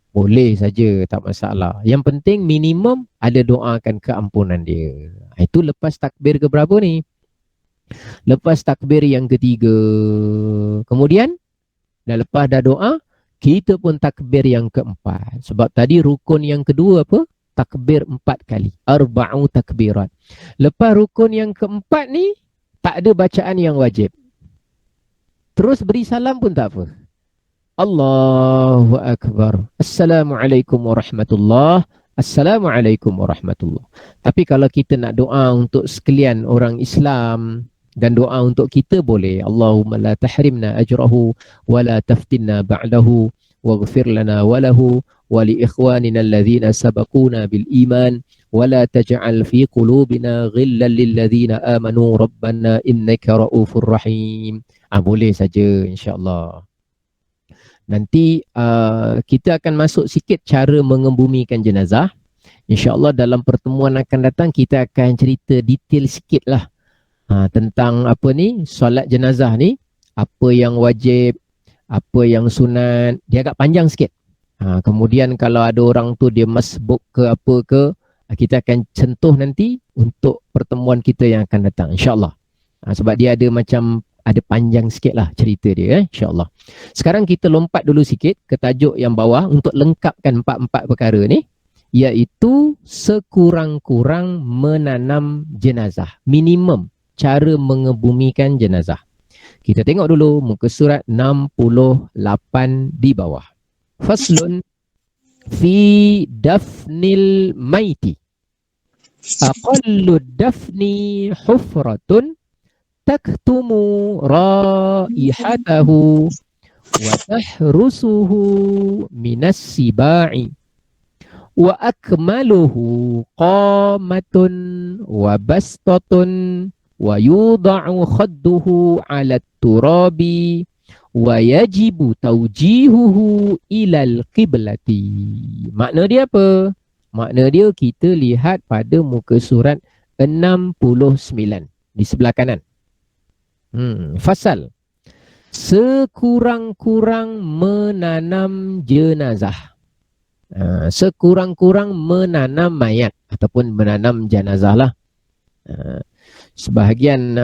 boleh saja, tak masalah. Yang penting minimum ada doakan keampunan dia. Itu lepas takbir ke berapa ni? Lepas takbir yang ketiga. Kemudian, dah lepas dah doa, kita pun takbir yang keempat. Sebab tadi rukun yang kedua apa? Takbir 4 kali. Arba'u takbirat. Lepas rukun yang keempat ni, tak ada bacaan yang wajib. Terus beri salam pun tak apa. Allahu Akbar. Assalamualaikum warahmatullahi. Assalamualaikum warahmatullahi. Tapi kalau kita nak doa untuk sekalian orang Islam dan doa untuk kita boleh. Allahumma la tahrimna ajrahu wa la taftinna ba'dahu waghfir lana wa lahu wa li ikhwanina alladhina sabaquna bil iman wa la taj'al fi qulubina ghillan lil ladzina amanu rabbana innaka raufur rahim. Boleh saja insya-Allah. Nanti kita akan masuk sikit cara mengebumikan jenazah. InsyaAllah dalam pertemuan akan datang kita akan cerita detail sikit lah tentang apa ni, solat jenazah ni, apa yang wajib, apa yang sunat. Dia agak panjang sikit. Kemudian kalau ada orang tu dia masbuk ke apa ke, kita akan sentuh nanti untuk pertemuan kita yang akan datang insyaAllah. Sebab dia ada macam ada panjang sikit lah cerita dia insyaAllah. Sekarang kita lompat dulu sikit ke tajuk yang bawah untuk lengkapkan 4 perkara ni, iaitu sekurang-kurang menanam jenazah. Minimum cara mengebumikan jenazah. Kita tengok dulu muka surat 68 di bawah. Faslun fi dafnil maiti. Aqallu dafni hufratun taktumu raihatahu wa tahrusuhu minas siba'i wa akmaluhu qamatun wa bastatun wa yudha'u khadduhu 'ala turabi wa yajibu tawjihuhu ilal qiblati. Makna dia apa? Makna dia kita lihat pada muka surat 69 di sebelah kanan. Fasal sekurang-kurang menanam jenazah. Sekurang-kurang menanam mayat ataupun menanam jenazah lah. Sebahagian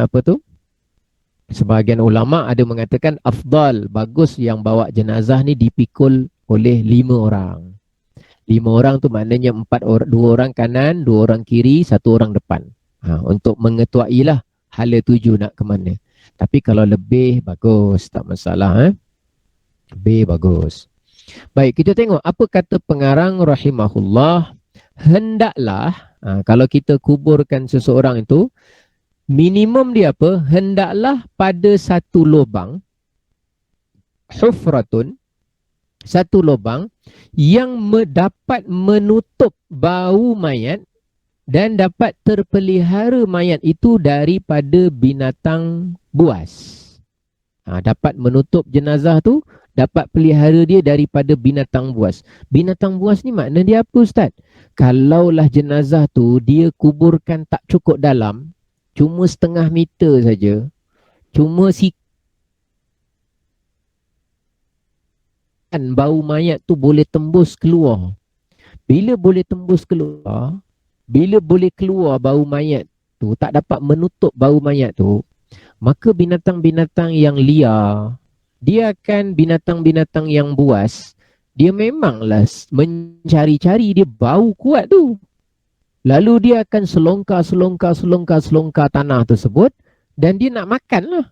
sebahagian ulama ada mengatakan afdal, bagus yang bawa jenazah ni dipikul oleh 5 orang. 5 orang tu maknanya 2 orang kanan, 2 orang kiri, 1 orang depan. Untuk mengetuailah hala tuju nak ke mana. Tapi kalau lebih bagus, tak masalah. Lebih bagus. Baik, kita tengok apa kata pengarang rahimahullah. Hendaklah, kalau kita kuburkan seseorang itu, minimum dia apa? Hendaklah pada satu lubang, hufratun, satu lubang yang dapat menutup bau mayat dan dapat terpelihara mayat itu daripada binatang buas. Dapat menutup jenazah tu, dapat pelihara dia daripada binatang buas. Binatang buas ni makna dia apa Ustaz? Kalaulah jenazah tu dia kuburkan tak cukup dalam, cuma setengah meter saja, cuma bau mayat tu boleh tembus keluar. Bila boleh tembus keluar, bila boleh keluar bau mayat tu, tak dapat menutup bau mayat tu, maka binatang-binatang yang liar, dia akan binatang-binatang yang buas, dia memanglah mencari-cari, dia bau kuat tu. Lalu dia akan selongkar tanah tersebut dan dia nak makan lah.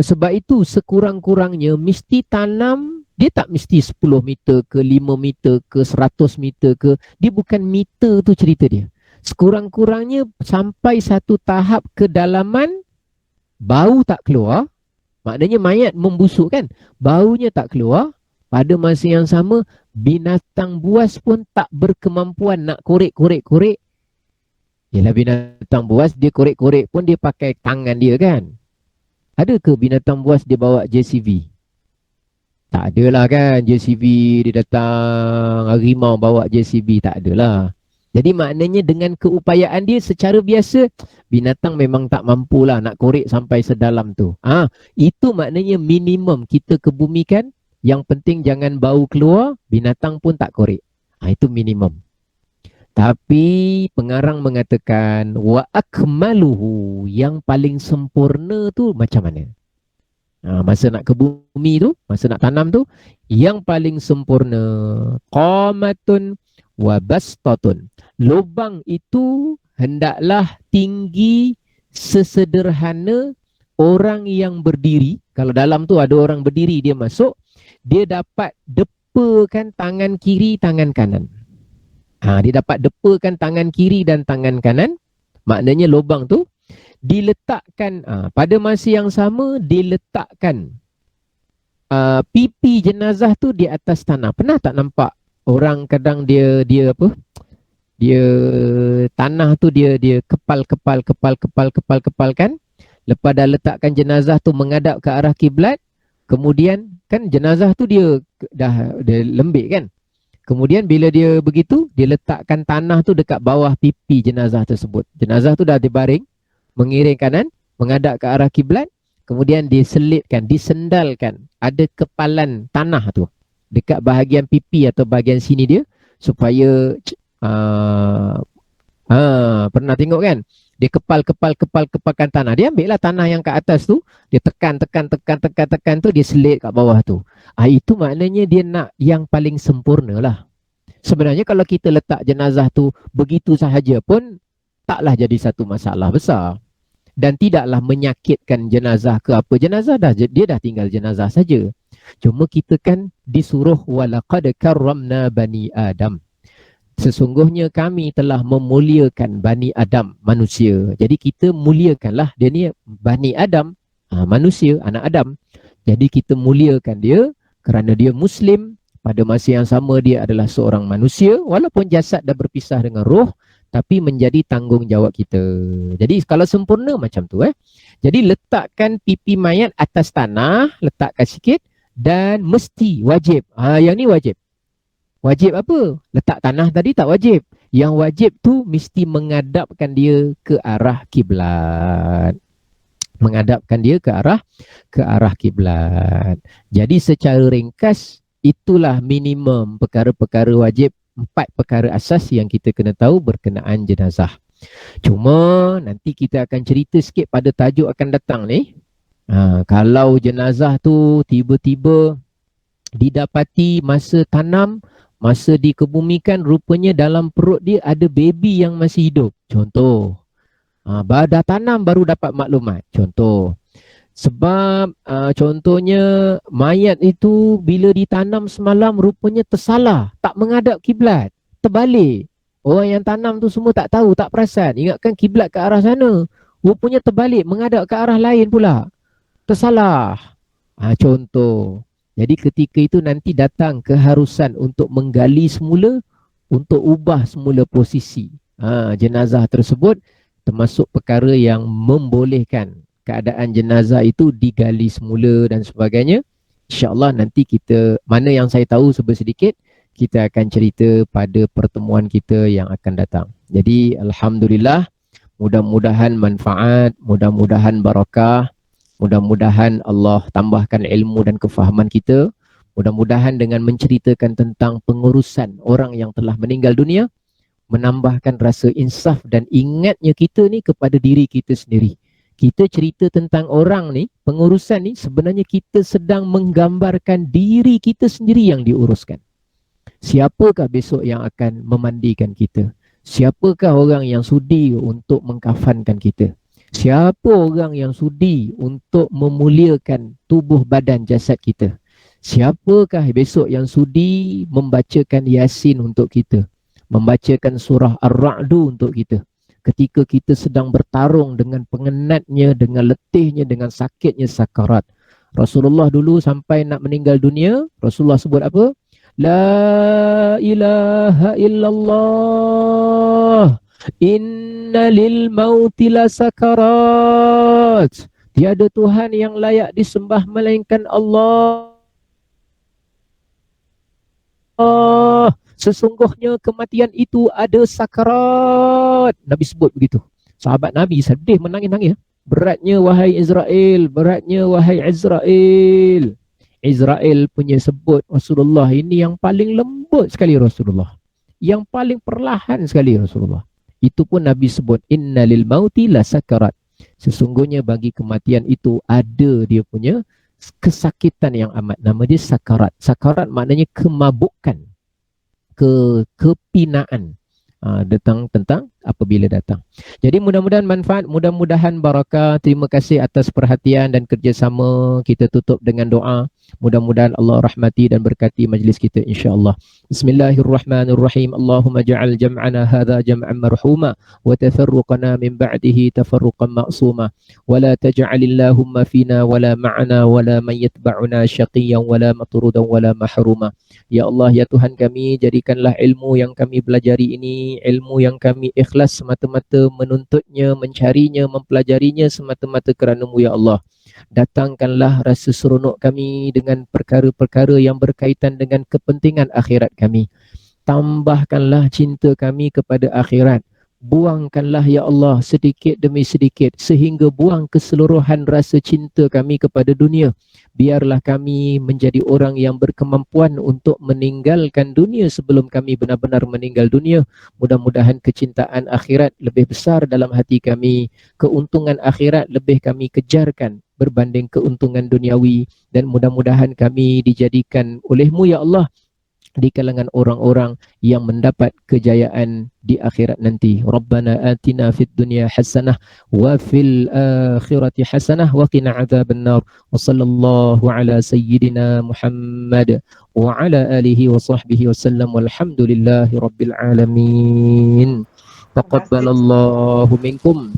Sebab itu sekurang-kurangnya mesti tanam, dia tak mesti 10 meter ke 5 meter ke 100 meter ke, dia bukan meter tu cerita dia. Sekurang-kurangnya sampai satu tahap kedalaman bau tak keluar, maknanya mayat membusuk kan, baunya tak keluar. Pada masa yang sama binatang buas pun tak berkemampuan nak korek-korek. Yelah, binatang buas dia korek-korek pun dia pakai tangan dia kan. Ada ke binatang buas dia bawa JCB? Tak adalah kan, JCB dia datang, harimau bawa JCB, tak adalah. Jadi maknanya dengan keupayaan dia secara biasa, binatang memang tak mampulah nak korek sampai sedalam tu. Itu maknanya minimum kita kebumikan, yang penting jangan bau keluar, binatang pun tak korek. Itu minimum. Tapi pengarang mengatakan wa akmaluhu, yang paling sempurna tu macam mana? Masa nak ke bumi tu, masa nak tanam tu, yang paling sempurna qamatun wa bastatun. Lubang itu hendaklah tinggi sesederhana orang yang berdiri. Kalau dalam tu ada orang berdiri, dia masuk, dia dapat depakan tangan kiri, tangan kanan. Dia dapat depakan tangan kiri dan tangan kanan. Maknanya lubang tu diletakkan, pada masa yang sama diletakkan pipi jenazah tu di atas tanah. Pernah tak nampak orang kadang dia apa? Dia tanah tu dia kepalkan. Lepas dah letakkan jenazah tu menghadap ke arah kiblat, kemudian kan jenazah tu dia lembik kan. Kemudian bila dia begitu, dia letakkan tanah tu dekat bawah pipi jenazah tersebut. Jenazah tu dah dibaring, mengiring kanan, menghadap ke arah kiblat, kemudian diselitkan, disendalkan, ada kepalan tanah tu dekat bahagian pipi atau bahagian sini dia, supaya pernah tengok kan, dia kepalkan tanah, dia ambil lah tanah yang kat atas tu, dia tekan tu, dia selit kat bawah tu. Itu maknanya dia nak yang paling sempurna lah. Sebenarnya kalau kita letak jenazah tu begitu sahaja pun taklah jadi satu masalah besar, dan tidaklah menyakitkan jenazah ke apa. Jenazah dia dah tinggal jenazah saja. Cuma kita kan disuruh walaqad karramna bani Adam. Sesungguhnya kami telah memuliakan Bani Adam, manusia. Jadi kita muliakanlah dia ni, Bani Adam, manusia, anak Adam. Jadi kita muliakan dia kerana dia Muslim. Pada masa yang sama dia adalah seorang manusia, walaupun jasad dah berpisah dengan roh, tapi menjadi tanggungjawab kita. Jadi kalau sempurna macam tu Jadi letakkan pipi mayat atas tanah, letakkan sikit, dan mesti wajib. Yang ni wajib. Wajib apa? Letak tanah tadi tak wajib. Yang wajib tu mesti menghadapkan dia ke arah kiblat. Menghadapkan dia ke arah kiblat. Jadi secara ringkas, itulah minimum perkara-perkara wajib, 4 perkara asas yang kita kena tahu berkenaan jenazah. Cuma nanti kita akan cerita sikit pada tajuk akan datang ni. Kalau jenazah tu tiba-tiba didapati masa tanam, masa dikebumikan, rupanya dalam perut dia ada baby yang masih hidup. Contoh. Dah tanam baru dapat maklumat. Contoh. Sebab contohnya mayat itu bila ditanam semalam rupanya tersalah, tak menghadap kiblat, terbalik. Orang yang tanam tu semua tak tahu, tak perasan, ingatkan kiblat ke arah sana, rupanya terbalik, menghadap ke arah lain pula, tersalah. Contoh. Jadi ketika itu nanti datang keharusan untuk menggali semula, untuk ubah semula posisi jenazah tersebut, termasuk perkara yang membolehkan keadaan jenazah itu digali semula dan sebagainya. InsyaAllah nanti kita, mana yang saya tahu sedikit, kita akan cerita pada pertemuan kita yang akan datang. Jadi Alhamdulillah, mudah-mudahan manfaat, mudah-mudahan barakah, mudah-mudahan Allah tambahkan ilmu dan kefahaman kita. Mudah-mudahan dengan menceritakan tentang pengurusan orang yang telah meninggal dunia, menambahkan rasa insaf dan ingatnya kita ni kepada diri kita sendiri. Kita cerita tentang orang ni, pengurusan ni, sebenarnya kita sedang menggambarkan diri kita sendiri yang diuruskan. Siapakah besok yang akan memandikan kita? Siapakah orang yang sudi untuk mengkafankan kita? Siapa orang yang sudi untuk memuliakan tubuh badan jasad kita? Siapakah besok yang sudi membacakan Yasin untuk kita? Membacakan surah Ar-Ra'du untuk kita? Ketika kita sedang bertarung dengan pengenatnya, dengan letihnya, dengan sakitnya sakarat. Rasulullah dulu sampai nak meninggal dunia, Rasulullah sebut apa? La ilaha illallah, inna lil mauti la sakarat. Tiada Tuhan yang layak disembah melainkan Allah. Sesungguhnya kematian itu ada sakarat. Nabi sebut begitu. Sahabat Nabi sedih menangis-nangis. Beratnya wahai Israel, beratnya wahai Israel. Israel punya sebut Rasulullah ini yang paling lembut sekali Rasulullah. Yang paling perlahan sekali Rasulullah. Itu pun Nabi sebut inna lil mauti la sakarat. Sesungguhnya bagi kematian itu ada dia punya kesakitan yang amat. Nama dia sakarat. Sakarat maknanya kemabukan, kepinaan. Tentang apabila datang. Jadi mudah-mudahan manfaat, mudah-mudahan barakah. Terima kasih atas perhatian dan kerjasama. Kita tutup dengan doa. Mudah-mudahan Allah rahmati dan berkati majlis kita insya-Allah. Bismillahirrahmanirrahim. Allahumma ja'al jam'ana hadha jam'an marhuma wa tafarruqana min ba'dihi tafarruqan ma'suma wa la taj'alillahumma fina wa la ma'ana wa la man yatba'una syaqiyyan wa la matrudan wa la mahruma. Ya Allah, ya Tuhan kami, jadikanlah ilmu yang kami pelajari ini ilmu yang kami ikhlas semata-mata menuntutnya, mencarinya, mempelajarinya semata-mata kerana-Mu ya Allah. Datangkanlah rasa seronok kami dengan perkara-perkara yang berkaitan dengan kepentingan akhirat kami. Tambahkanlah cinta kami kepada akhirat. Buangkanlah ya Allah sedikit demi sedikit sehingga buang keseluruhan rasa cinta kami kepada dunia. Biarlah kami menjadi orang yang berkemampuan untuk meninggalkan dunia sebelum kami benar-benar meninggal dunia. Mudah-mudahan kecintaan akhirat lebih besar dalam hati kami. Keuntungan akhirat lebih kami kejarkan berbanding keuntungan duniawi. Dan mudah-mudahan kami dijadikan oleh-Mu ya Allah di kalangan orang-orang yang mendapat kejayaan di akhirat nanti. Rabbana atina fid dunya hasanah wa fil akhirati hasanah wa qina adzabannar. Wa sallallahu ala sayyidina Muhammad wa ala alihi wa sahbihi wasallam walhamdulillahi rabbil alamin. Taqabbalallahu minkum.